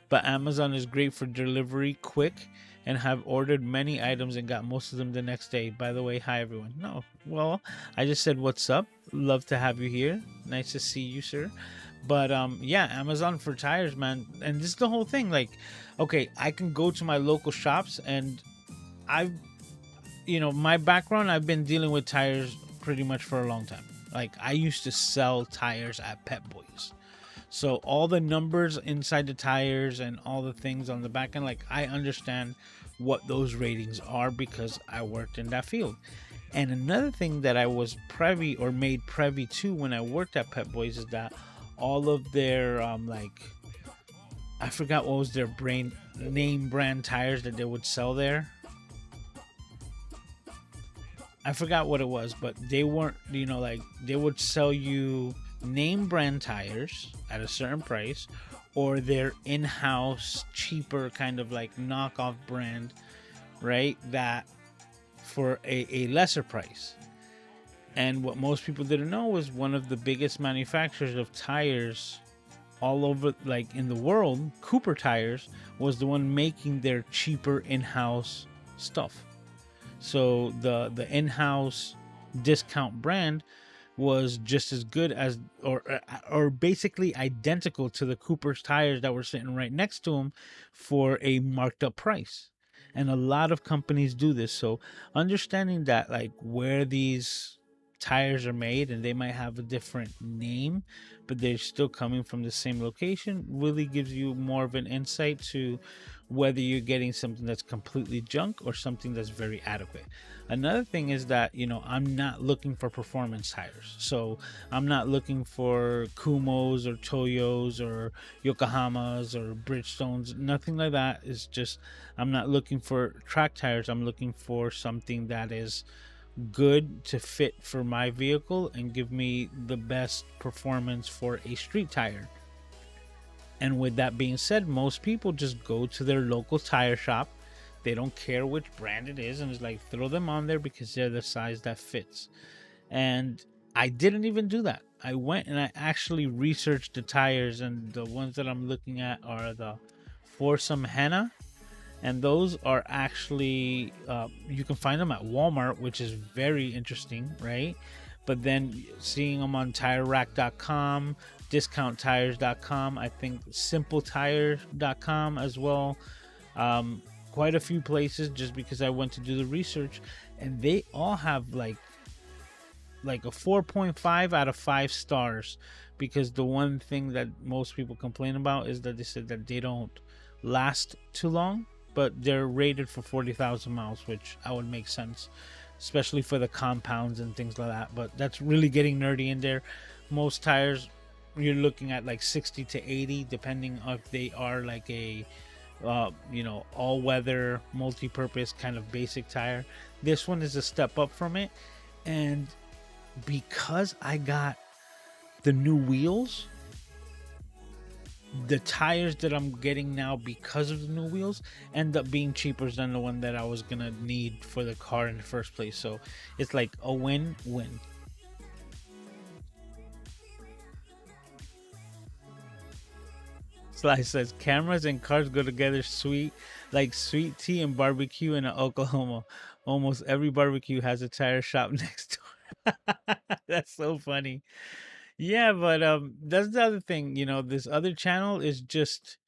but Amazon is great for delivery quick, and have ordered many items and got most of them the next day. By the way, hi everyone. No, well, I just said what's up. Love to have you here. Nice to see you, sir. But yeah, Amazon for tires, man. And this is the whole thing. Like, okay, I can go to my local shops, and I've, my background, I've been dealing with tires pretty much for a long time. Like, I used to sell tires at Pep Boys. So all the numbers inside the tires and all the things on the back end, like, I understand what those ratings are because I worked in that field. And another thing that I was privy or made privy to when I worked at Pep Boys is that all of their I forgot what was their name brand tires that they would sell there. I forgot what it was, but they weren't, like, they would sell you name brand tires at a certain price, or their in-house cheaper kind of like knockoff brand, right, that for a lesser price. And what most people didn't know was one of the biggest manufacturers of tires all over, like, in the world, Cooper Tires, was the one making their cheaper in-house stuff. So the in-house discount brand was just as good as, or basically identical to the Cooper's tires that were sitting right next to them for a marked up price. And a lot of companies do this. So understanding that, like, where these tires are made, and they might have a different name, but they're still coming from the same location, really gives you more of an insight to whether you're getting something that's completely junk or something that's very adequate. Another thing is that, I'm not looking for performance tires. So I'm not looking for Kumos or Toyos or Yokohamas or Bridgestones, nothing like that. It's just, I'm not looking for track tires. I'm looking for something that is good to fit for my vehicle and give me the best performance for a street tire. And with that being said, most people just go to their local tire shop. They don't care which brand it is, and it's like, throw them on there because they're the size that fits. And I didn't even do that. I went and I actually researched the tires, and the ones that I'm looking at are the Foursome Henna. And those are actually, you can find them at Walmart, which is very interesting, right? But then seeing them on TireRack.com, DiscountTires.com, I think SimpleTire.com as well. Quite a few places, just because I went to do the research, and they all have like a 4.5 out of 5 stars, because the one thing that most people complain about is that they said that they don't last too long. But they're rated for 40,000 miles, which I would make sense, especially for the compounds and things like that. But that's really getting nerdy in there. Most tires, you're looking at like 60 to 80, depending if they are like a, all-weather, multi-purpose kind of basic tire. This one is a step up from it. And because I got the new wheels, the tires that I'm getting now because of the new wheels end up being cheaper than the one that I was gonna need for the car in the first place. So it's like a win-win. Sly says cameras and cars go together sweet, like sweet tea and barbecue in Oklahoma. Almost every barbecue has a tire shop next door. That's so funny. Yeah, but that's the other thing, this other channel is just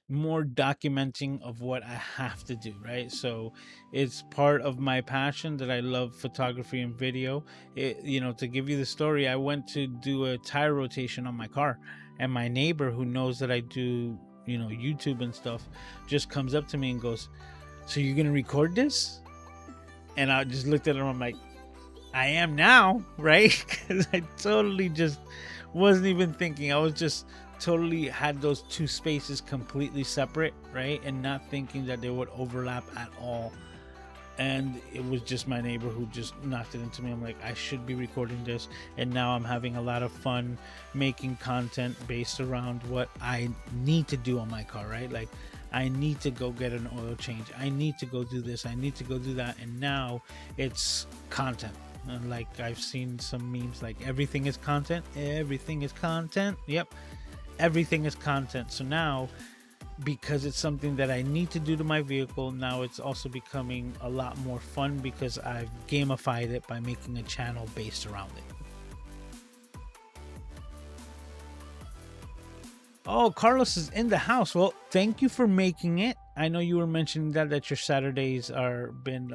more documenting of what I have to do, right? So it's part of my passion that I love photography and video. To give you the story, I went to do a tire rotation on my car, and my neighbor, who knows that I do, YouTube and stuff, just comes up to me and goes, "So you're gonna record this?" And I just looked at him, I'm like, I am now, right? Because I totally just wasn't even thinking. I was just totally had those two spaces completely separate, right? And not thinking that they would overlap at all. And it was just my neighbor who just knocked it into me. I'm like, I should be recording this. And now I'm having a lot of fun making content based around what I need to do on my car, right? Like, I need to go get an oil change. I need to go do this. I need to go do that. And now it's content. And like, I've seen some memes like, everything is content. Everything is content. Yep. Everything is content. So now, because it's something that I need to do to my vehicle, now it's also becoming a lot more fun because I've gamified it by making a channel based around it. Oh, Carlos is in the house. Well, thank you for making it. I know you were mentioning that your Saturdays are been,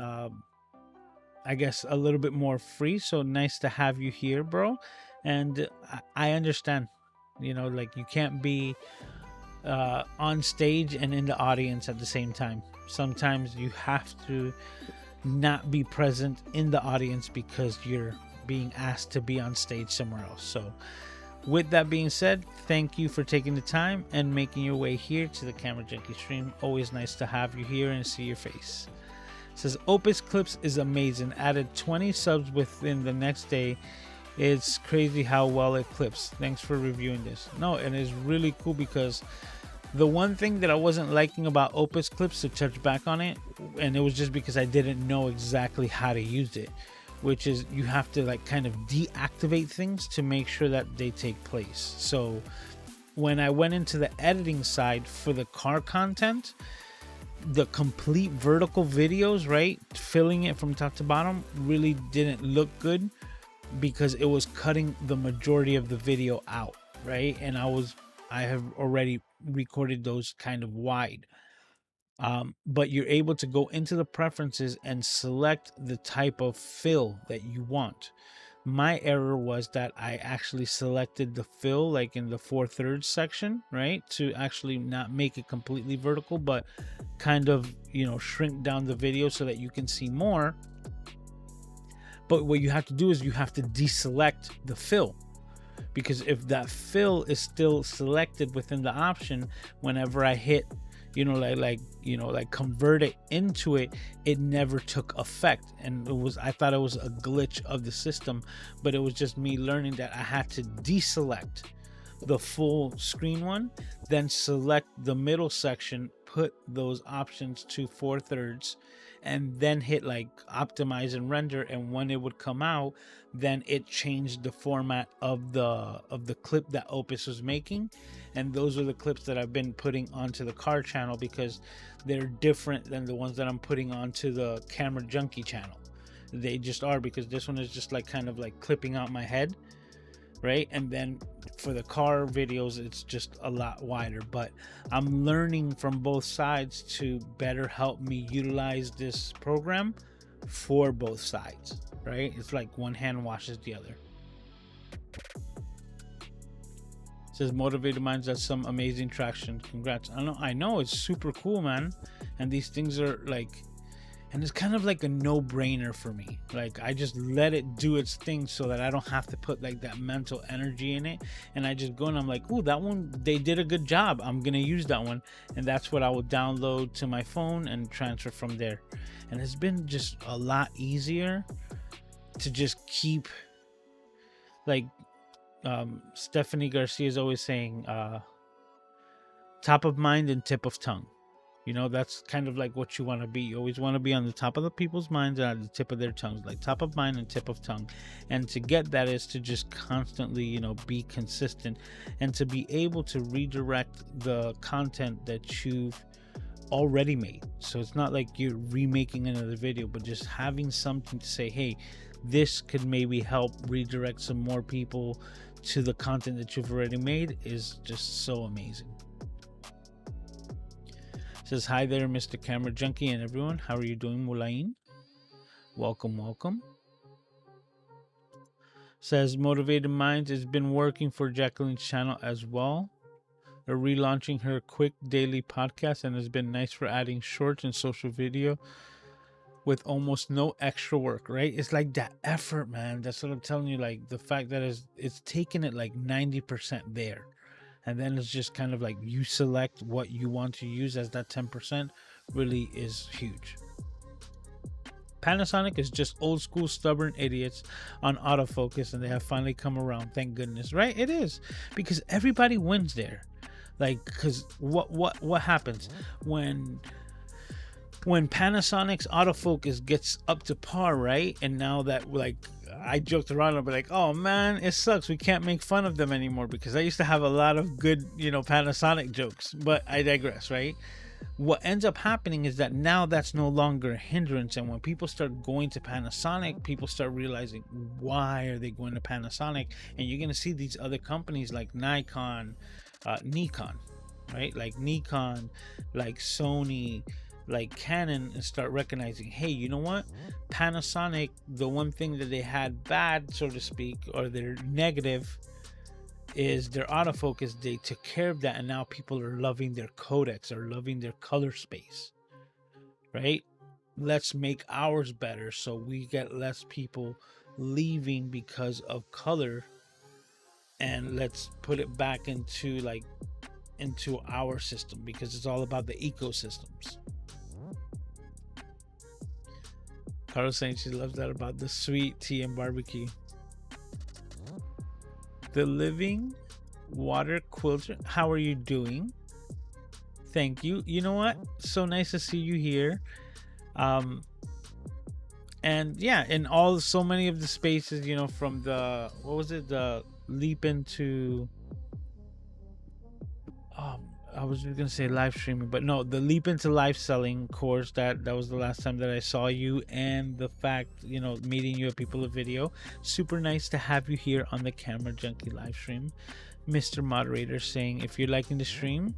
I guess, a little bit more free. So nice to have you here, bro. And I understand, like you can't be on stage and in the audience at the same time. Sometimes you have to not be present in the audience because you're being asked to be on stage somewhere else. So with that being said, thank you for taking the time and making your way here to the Camera Junkie stream. Always nice to have you here and see your face. It says Opus Clips is amazing. Added 20 subs within the next day. It's crazy how well it clips. Thanks for reviewing this. No, and it's really cool because the one thing that I wasn't liking about Opus Clips, to touch back on it, and it was just because I didn't know exactly how to use it, which is you have to like kind of deactivate things to make sure that they take place. So when I went into the editing side for the car content, the complete vertical videos, right, filling it from top to bottom really didn't look good because it was cutting the majority of the video out, right? And I have already recorded those kind of wide. But you're able to go into the preferences and select the type of fill that you want. My error was that I actually selected the fill like in the 4/3 section, right, to actually not make it completely vertical, but kind of, shrink down the video so that you can see more. But what you have to do is you have to deselect the fill, because if that fill is still selected within the option, whenever I hit, like convert it into it, it never took effect. And I thought it was a glitch of the system, but it was just me learning that I had to deselect the full screen one, then select the middle section, put those options to 4/3, and then hit like optimize and render. And when it would come out, then it changed the format of the clip that Opus was making. And those are the clips that I've been putting onto the car channel because they're different than the ones that I'm putting onto the Camera Junkie channel. They just are, because this one is just like kind of like clipping out my head, right? And then for the car videos, it's just a lot wider. But I'm learning from both sides to better help me utilize this program for both sides, right? It's like one hand washes the other. It says Motivated Minds has some amazing traction. Congrats. I know it's super cool, man. And these things are like, and it's kind of like a no-brainer for me. Like I just let it do its thing so that I don't have to put like that mental energy in it. And I just go and I'm like, ooh, that one, they did a good job. I'm gonna use that one. And that's what I will download to my phone and transfer from there. And it's been just a lot easier to just keep, like Stephanie Garcia is always saying, top of mind and tip of tongue. That's kind of like what you want to be. You always want to be on the top of the people's minds and at the tip of their tongues, like top of mind and tip of tongue. And to get that is to just constantly, be consistent and to be able to redirect the content that you've already made. So it's not like you're remaking another video, but just having something to say, hey, this could maybe help redirect some more people to the content that you've already made is just so amazing. Says hi there, Mr. Camera Junkie and everyone. How are you doing, Mulain? Welcome. Says Motivated Minds has been working for Jacqueline's channel as well. They're relaunching her quick daily podcast and has been nice for adding shorts and social video with almost no extra work, right? It's like that effort, man. That's what I'm telling you. Like the fact that it's taken it like 90% there. And then it's just kind of like you select what you want to use as that 10% really is huge. Panasonic is just old school stubborn idiots on autofocus, and they have finally come around. Thank goodness, right? It is, because everybody wins there. Like, because what happens when Panasonic's autofocus gets up to par, right? And now that, like, I joked around, I'll be like, oh man, it sucks. We can't make fun of them anymore, because I used to have a lot of good, Panasonic jokes, but I digress, right? What ends up happening is that now that's no longer a hindrance. And when people start going to Panasonic, people start realizing, why are they going to Panasonic? And you're going to see these other companies like Nikon, Nikon, right? Like Nikon, like Sony, like Canon, and start recognizing, hey, you know what? Panasonic, the one thing that they had bad, so to speak, or their negative, is their autofocus. They took care of that, and now people are loving their codecs, or loving their color space, right? Let's make ours better so we get less people leaving because of color, and let's put it back into our system, because it's all about the ecosystems. Carlos saying she loves that about the sweet tea and barbecue. The living water quilter, how are you doing? Thank you. You know what? So nice to see you here. And yeah, in so many of the spaces, you know, from the, what was it, the leap into, I was gonna say live streaming, but no, the leap into live selling course, that was the last time that I saw you. And the fact, you know, meeting you at People of Video, super nice to have you here on the Camera Junkie live stream. Mr. Moderator saying, if you're liking the stream,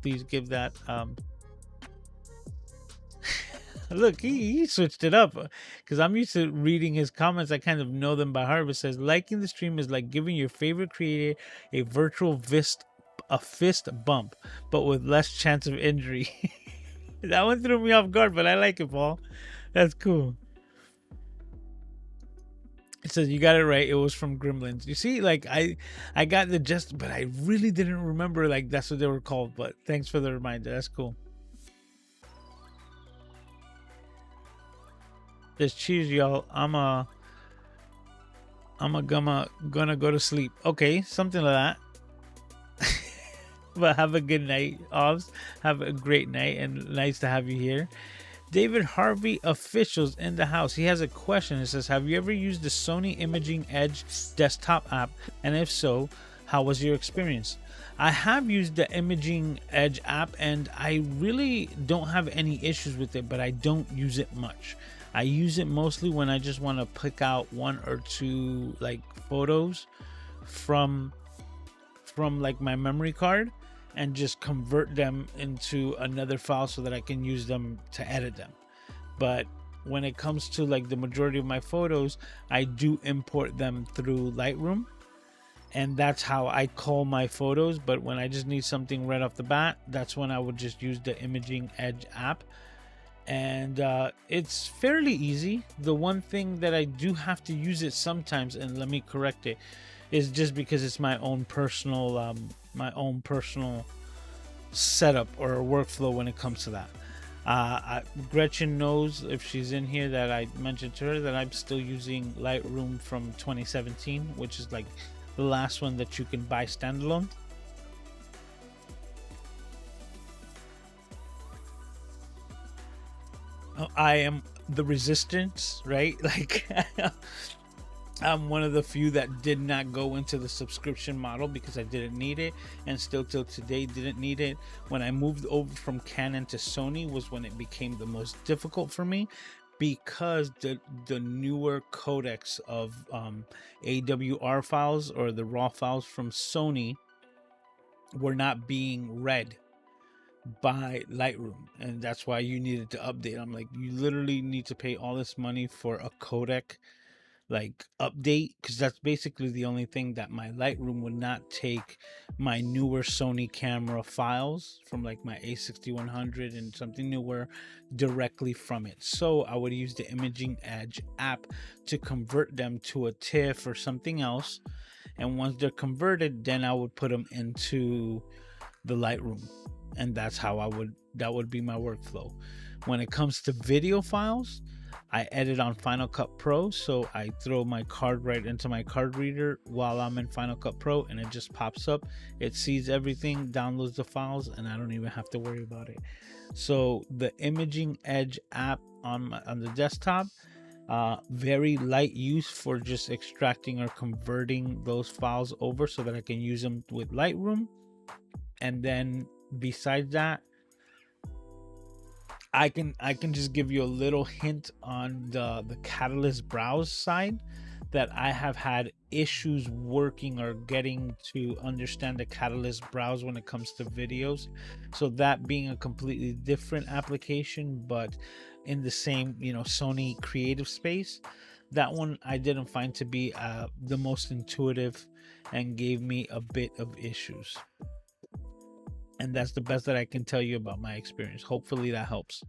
please give that look, he switched it up, because I'm used to reading his comments. I kind of know them by heart. But it says, liking the stream is like giving your favorite creator a virtual fist bump, but with less chance of injury. That one threw me off guard, but I like it, Paul. That's cool. It says, you got it right. It was from Gremlins. You see, like, I got the gist, but I really didn't remember, like, that's what they were called. But thanks for the reminder. That's cool. Just cheers, y'all. I'm gonna go to sleep. Okay, something like that. But have a good night, Obs. Have a great night, and nice to have you here. David Harvey Officials in the house. He has a question. It says, have you ever used the Sony Imaging Edge desktop app? And if so, how was your experience? I have used the Imaging Edge app, and I really don't have any issues with it, but I don't use it much. I use it mostly when I just want to pick out one or two like photos from like my memory card and just convert them into another file so that I can use them to edit them. But when it comes to like the majority of my photos, I do import them through Lightroom, and that's how I call my photos. But when I just need something right off the bat, that's when I would just use the Imaging Edge app. And it's fairly easy. The one thing that I do have to use it sometimes, and let me correct it, is just because it's my own personal setup or workflow when it comes to that. Gretchen knows, if she's in here, that I mentioned to her that I'm still using Lightroom from 2017, which is like the last one that you can buy standalone. I am the resistance, right? Like, I'm one of the few that did not go into the subscription model because I didn't need it, and still till today didn't need it. When I moved over from Canon to Sony was when it became the most difficult for me, because the newer codecs of AWR files, or the raw files from Sony, were not being read by Lightroom, and that's why you needed to update. I'm like, you literally need to pay all this money for a codec like update, because that's basically the only thing that my Lightroom would not take my newer Sony camera files from, like my A6100 and something newer, directly from it. So I would use the Imaging Edge app to convert them to a TIFF or something else, and once they're converted, then I would put them into the Lightroom, and that's how that would be my workflow. When it comes to video files, I edit on Final Cut Pro, so I throw my card right into my card reader while I'm in Final Cut Pro, and it just pops up. It sees everything, downloads the files, and I don't even have to worry about it. So the Imaging Edge app on the desktop, very light use for just extracting or converting those files over so that I can use them with Lightroom. And then besides that, I can just give you a little hint on the Catalyst browse side. that I have had issues working or getting to understand the Catalyst browse when it comes to videos. So that being a completely different application, but in the same, Sony creative space, that one I didn't find to be the most intuitive and gave me a bit of issues. And that's the best that I can tell you about my experience. Hopefully that helps.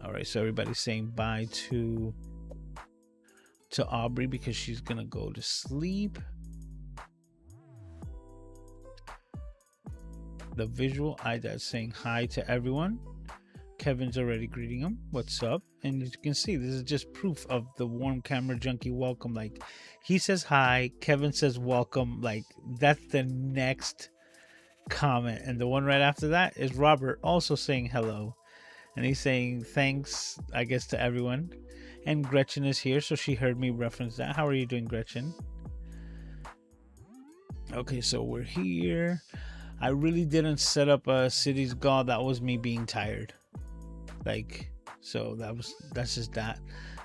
All right, so everybody's saying bye to Aubrey because she's gonna go to sleep. The visual IDA's saying hi to everyone. Kevin's already greeting him. What's up? And as you can see, this is just proof of the warm Camera Junkie welcome. Like, he says hi, Kevin says welcome. Like, that's the next comment. And the one right after that is Robert also saying hello. And he's saying thanks, I guess, to everyone. And Gretchen is here, so she heard me reference that. How are you doing, Gretchen? Okay, so we're here. I really didn't set up a cities god. That was me being tired. Like, so that's just that.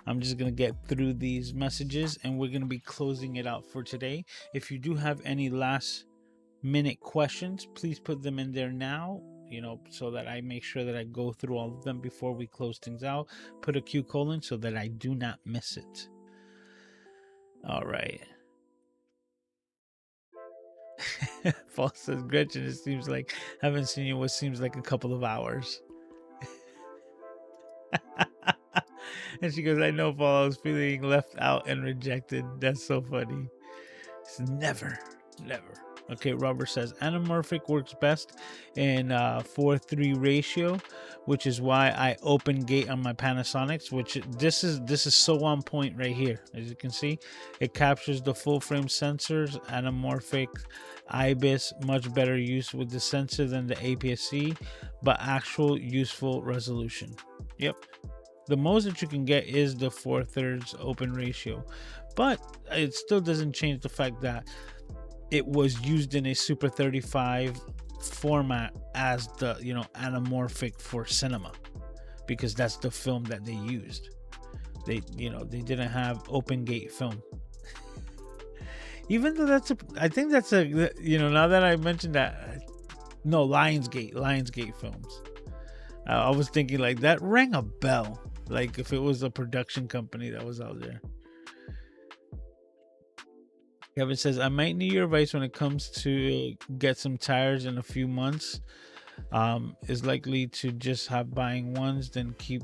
I'm just gonna get through these messages and we're gonna be closing it out for today. If you do have any last minute questions, please put them in there now, so that I make sure that I go through all of them before we close things out. Put a Q colon so that I do not miss it. All right. Paul says, Gretchen, it seems like I haven't seen you what seems like a couple of hours. And she goes, I know, Paul, I was feeling left out and rejected. That's so funny. It's never. Okay, Robert says anamorphic works best in 4:3 ratio, which is why I open gate on my Panasonics, which this is so on point right here. As you can see, it captures the full frame sensors, anamorphic, IBIS, much better use with the sensor than the APS-C, but actual useful resolution. Yep. The most that you can get is the 4/3 open ratio, but it still doesn't change the fact that it was used in a Super 35 format as the anamorphic for cinema, because that's the film that they used. They didn't have open gate film. Even though I think that's a now that I mentioned that, no, Lionsgate films. I was thinking like that rang a bell, like if it was a production company that was out there. Kevin says, I might need your advice when it comes to get some tires in a few months. Is likely to just have buying ones, then keep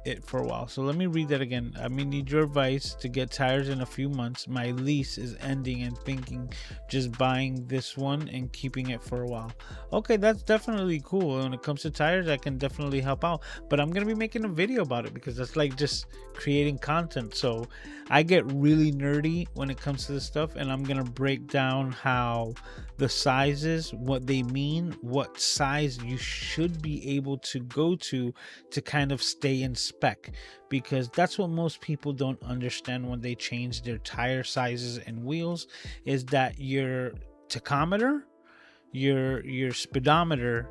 it for a while. So let me read that again. I may need your advice to get tires in a few months. My lease is ending and thinking just buying this one and keeping it for a while. Okay, that's definitely cool. When it comes to tires, I can definitely help out, but I'm gonna be making a video about it because that's like just creating content. So I get really nerdy when it comes to this stuff, and I'm gonna break down how the sizes, what they mean, what size you should be able to go to kind of stay in spec, because that's what most people don't understand when they change their tire sizes and wheels, is that your tachometer, your speedometer,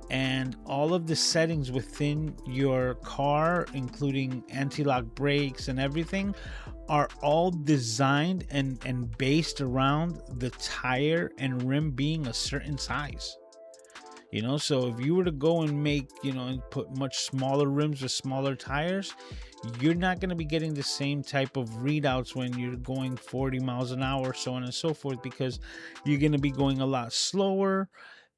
and all of the settings within your car, including anti-lock brakes and everything, are all designed and based around the tire and rim being a certain size. So if you were to go and make, and put much smaller rims with smaller tires, you're not going to be getting the same type of readouts when you're going 40 miles an hour, so on and so forth, because you're going to be going a lot slower,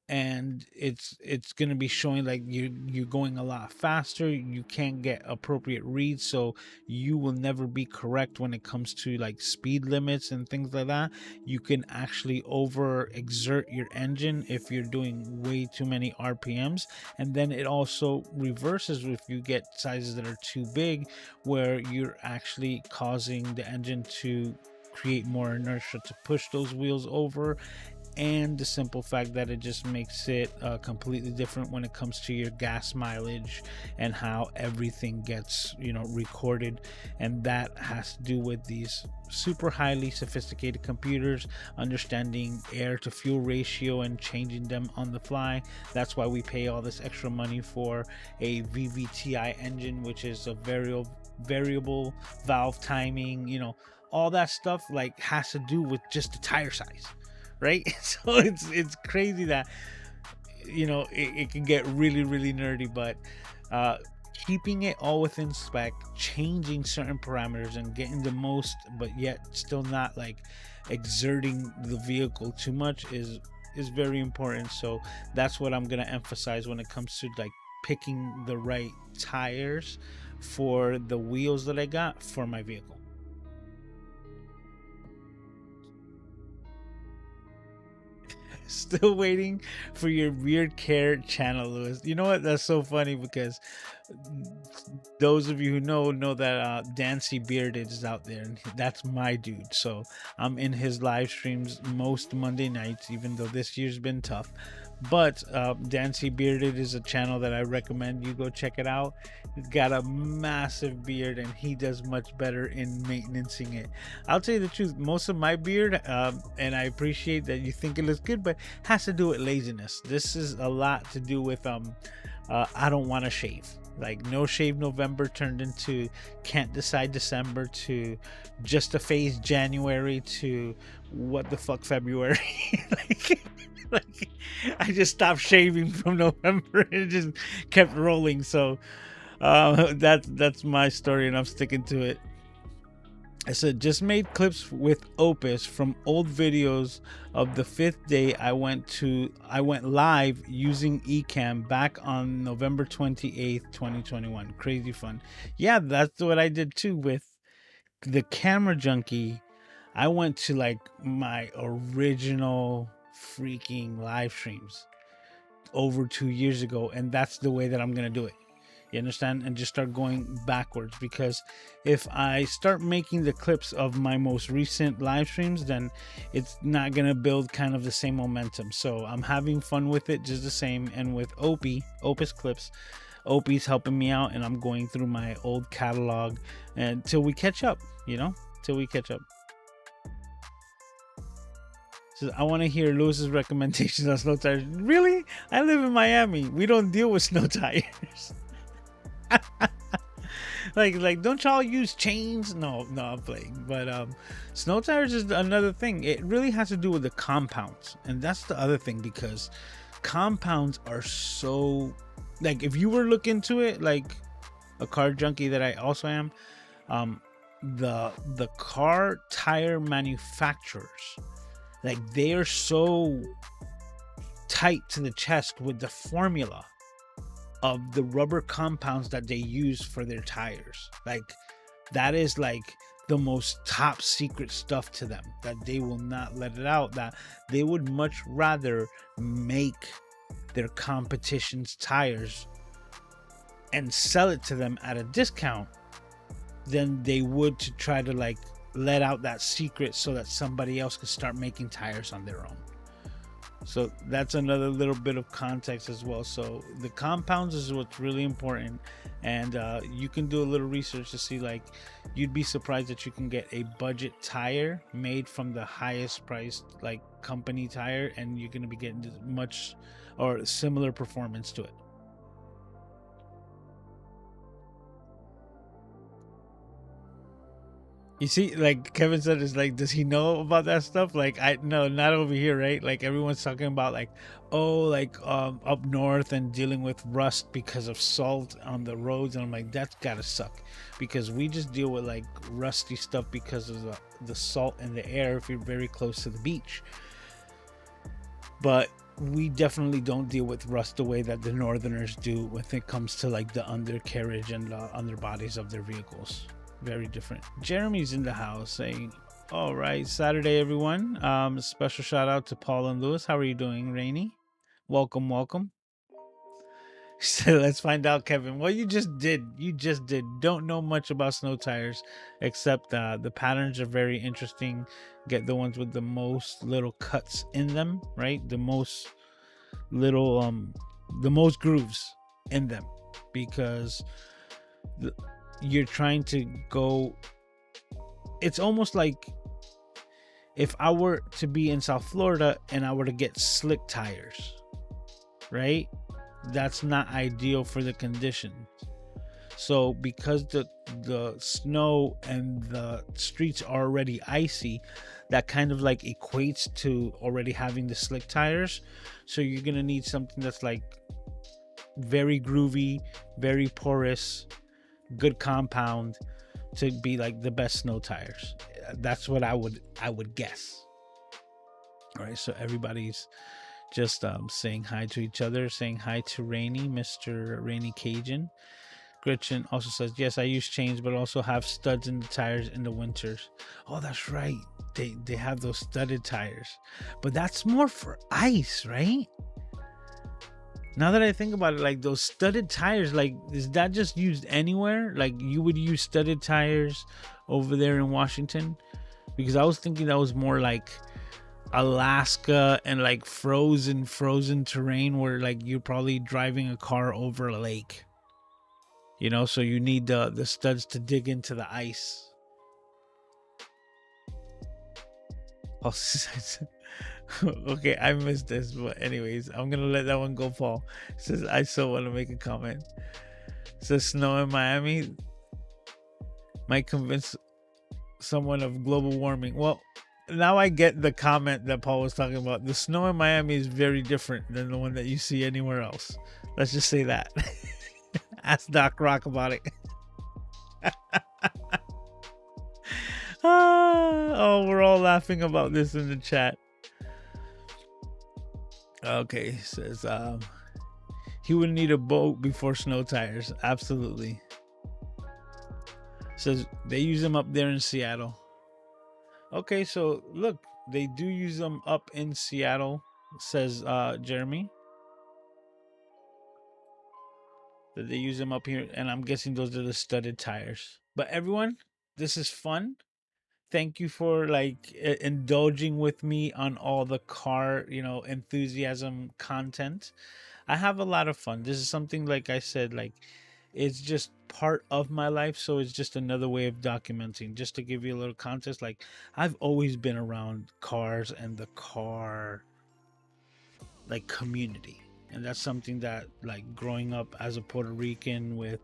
and it's going to be showing like you're going a lot faster. You can't get appropriate reads, so you will never be correct when it comes to like speed limits and things like that. You can actually over exert your engine if you're doing way too many RPMs, and then it also reverses if you get sizes that are too big, where you're actually causing the engine to create more inertia to push those wheels over, and the simple fact that it just makes it completely different when it comes to your gas mileage and how everything gets, you know, recorded. And that has to do with these super highly sophisticated computers understanding air to fuel ratio and changing them on the fly. That's why we pay all this extra money for a VVTi engine, which is a variable valve timing, you know, all that stuff like has to do with just the tire size, right? So it's crazy that, you know, it can get really nerdy, but keeping it all within spec, changing certain parameters and getting the most but yet still not like exerting the vehicle too much is very important. So that's what I'm gonna emphasize when it comes to like picking the right tires for the wheels that I got for my vehicle. Still waiting for your beard care channel, Lewis. You know what? That's so funny because those of you who know that Dancy Bearded is out there, and that's my dude. So I'm in his live streams most Monday nights, even though this year's been tough. But Dancy Bearded is a channel that I recommend you go check it out. He's got a massive beard and he does much better in maintaining it. I'll tell you the truth, most of my beard, and I appreciate that you think it looks good, but has to do with laziness. This is a lot to do with I don't want to shave. Like no shave November turned into can't decide December to just a phase January to what the fuck February. like I just stopped shaving from November and it just kept rolling. So that's my story and I'm sticking to it. I said, just made clips with Opus from old videos of the 5th day I went live using Ecamm back on November 28th, 2021. Crazy fun. Yeah, that's what I did too with the Camera Junkie. I went to like my original freaking live streams over 2 years ago, and that's the way that I'm gonna do it. You understand? And just start going backwards, because if I start making the clips of my most recent live streams, then it's not gonna build kind of the same momentum. So I'm having fun with it just the same. And with Opus Clips, Opie's helping me out, and I'm going through my old catalog until we catch up, you know, till we catch up. So I want to hear Lewis's recommendations on snow tires. Really? I live in Miami. We don't deal with snow tires. like don't y'all use chains? No, I'm playing. But snow tires is another thing. It really has to do with the compounds, and that's the other thing, because compounds are so, like, if you were look into it like a car junkie that I also am, the car tire manufacturers, like, they are so tight to the chest with the formula of the rubber compounds that they use for their tires. Like, that is like the most top secret stuff to them, that they will not let it out, that they would much rather make their competition's tires and sell it to them at a discount than they would to try to like let out that secret so that somebody else can start making tires on their own. So that's another little bit of context as well. So the compounds is what's really important, and you can do a little research to see, like, you'd be surprised that you can get a budget tire made from the highest priced like company tire, and you're going to be getting much or similar performance to it. You see, like Kevin said, is like, does he know about that stuff? Like, I no, not over here, right? Like, everyone's talking about like, oh, like up north and dealing with rust because of salt on the roads, and I'm like, that's gotta suck, because we just deal with like rusty stuff because of the salt in the air if you're very close to the beach. But we definitely don't deal with rust the way that the northerners do when it comes to like the undercarriage and the underbodies of their vehicles. Very different. Jeremy's in the house saying, all right, Saturday, everyone. Special shout out to Paul and Lewis. How are you doing, Rainy? Welcome. So let's find out, Kevin. Well, you just did. Don't know much about snow tires, except the patterns are very interesting. Get the ones with the most little cuts in them, right? The most the most grooves in them, because you're trying to go. It's almost like if I were to be in South Florida and I were to get slick tires, right? That's not ideal for the conditions. So because the snow and the streets are already icy, that kind of like equates to already having the slick tires. So you're gonna need something that's like very groovy, very porous, good compound to be like the best snow tires. That's what I would guess. All right, so everybody's just saying hi to each other, saying hi to Rainy, Mr. Rainy Cajun. Gretchen also says, yes, I use chains, but also have studs in the tires in the winters. Oh, that's right. They have those studded tires, but that's more for ice, right? Now that I think about it, like those studded tires, like, is that just used anywhere? Like you would use studded tires over there in Washington? Because I was thinking that was more like Alaska and like frozen terrain where like you're probably driving a car over a lake, you know, so you need the studs to dig into the ice. Oh, okay, I missed this, but anyways, I'm gonna let that one go. Paul says, I still want to make a comment. Says snow in Miami might convince someone of global warming. Well, now I get the comment that Paul was talking about. The snow in Miami is very different than the one that you see anywhere else. Let's just say that. Ask Doc Rock about it. Oh, we're all laughing about this in the chat. Okay, says he would need a boat before snow tires. Absolutely. Says they use them up there in Seattle. Okay, so look, they do use them up in Seattle, says Jeremy. That they use them up here, and I'm guessing those are the studded tires. But everyone, this is fun. Thank you for like indulging with me on all the car, you know, enthusiasm content. I have a lot of fun. This is something, like I said, like it's just part of my life, so it's just another way of documenting. Just to give you a little context, like I've always been around cars and the car like community, and that's something that, like, growing up as a Puerto Rican with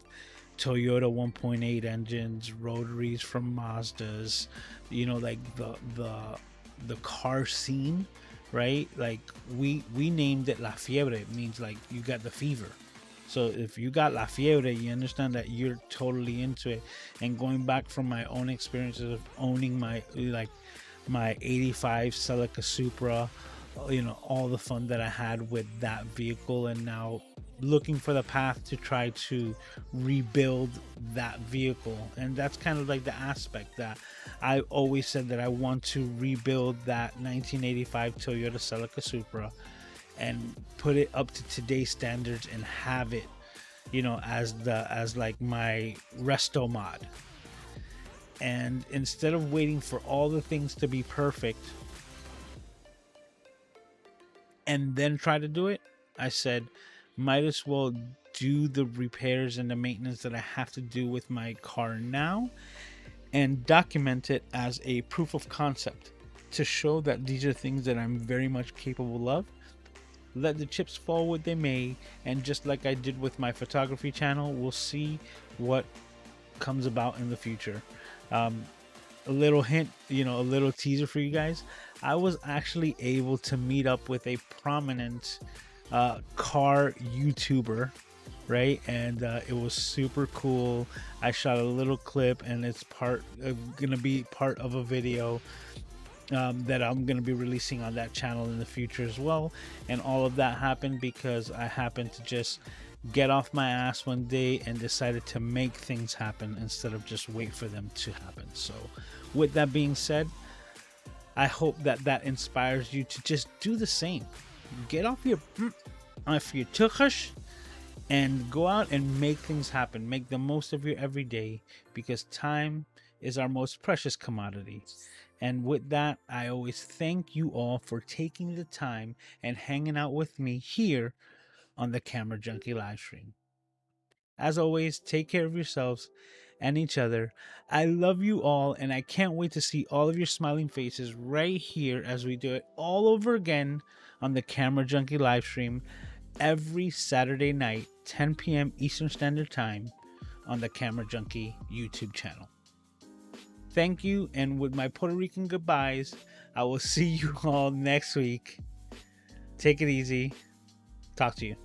Toyota 1.8 engines, rotaries from Mazdas, you know, like the car scene, right? Like we named it La Fiebre. It means like you got the fever. So if you got La Fiebre, you understand that you're totally into it. And going back from my own experiences of owning my 85 Celica Supra, you know, all the fun that I had with that vehicle, and now looking for the path to try to rebuild that vehicle. And that's kind of like the aspect that I always said, that I want to rebuild that 1985 Toyota Celica Supra and put it up to today's standards and have it, you know, as like my resto mod. And instead of waiting for all the things to be perfect and then try to do it, I said, might as well do the repairs and the maintenance that I have to do with my car now and document it as a proof of concept to show that these are things that I'm very much capable of. Let the chips fall where they may, and just like I did with my photography channel, we'll see what comes about in the future. A little hint, you know, a little teaser for you guys. I was actually able to meet up with a prominent car YouTuber, right? And it was super cool. I shot a little clip, and it's gonna be part of a video that I'm going to be releasing on that channel in the future as well. And all of that happened because I happened to just get off my ass one day and decided to make things happen instead of just wait for them to happen. So with that being said, I hope that inspires you to just do the same. Get off your tuchus and go out and make things happen. Make the most of your everyday, because time is our most precious commodity. And with that, I always thank you all for taking the time and hanging out with me here on the Camera Junkie live stream. As always, take care of yourselves and each other. I love you all, and I can't wait to see all of your smiling faces right here as we do it all over again on the Camera Junkie live stream every Saturday night, 10 p.m. Eastern Standard Time on the Camera Junkie YouTube channel. Thank you, and with my Puerto Rican goodbyes, I will see you all next week. Take it easy. Talk to you.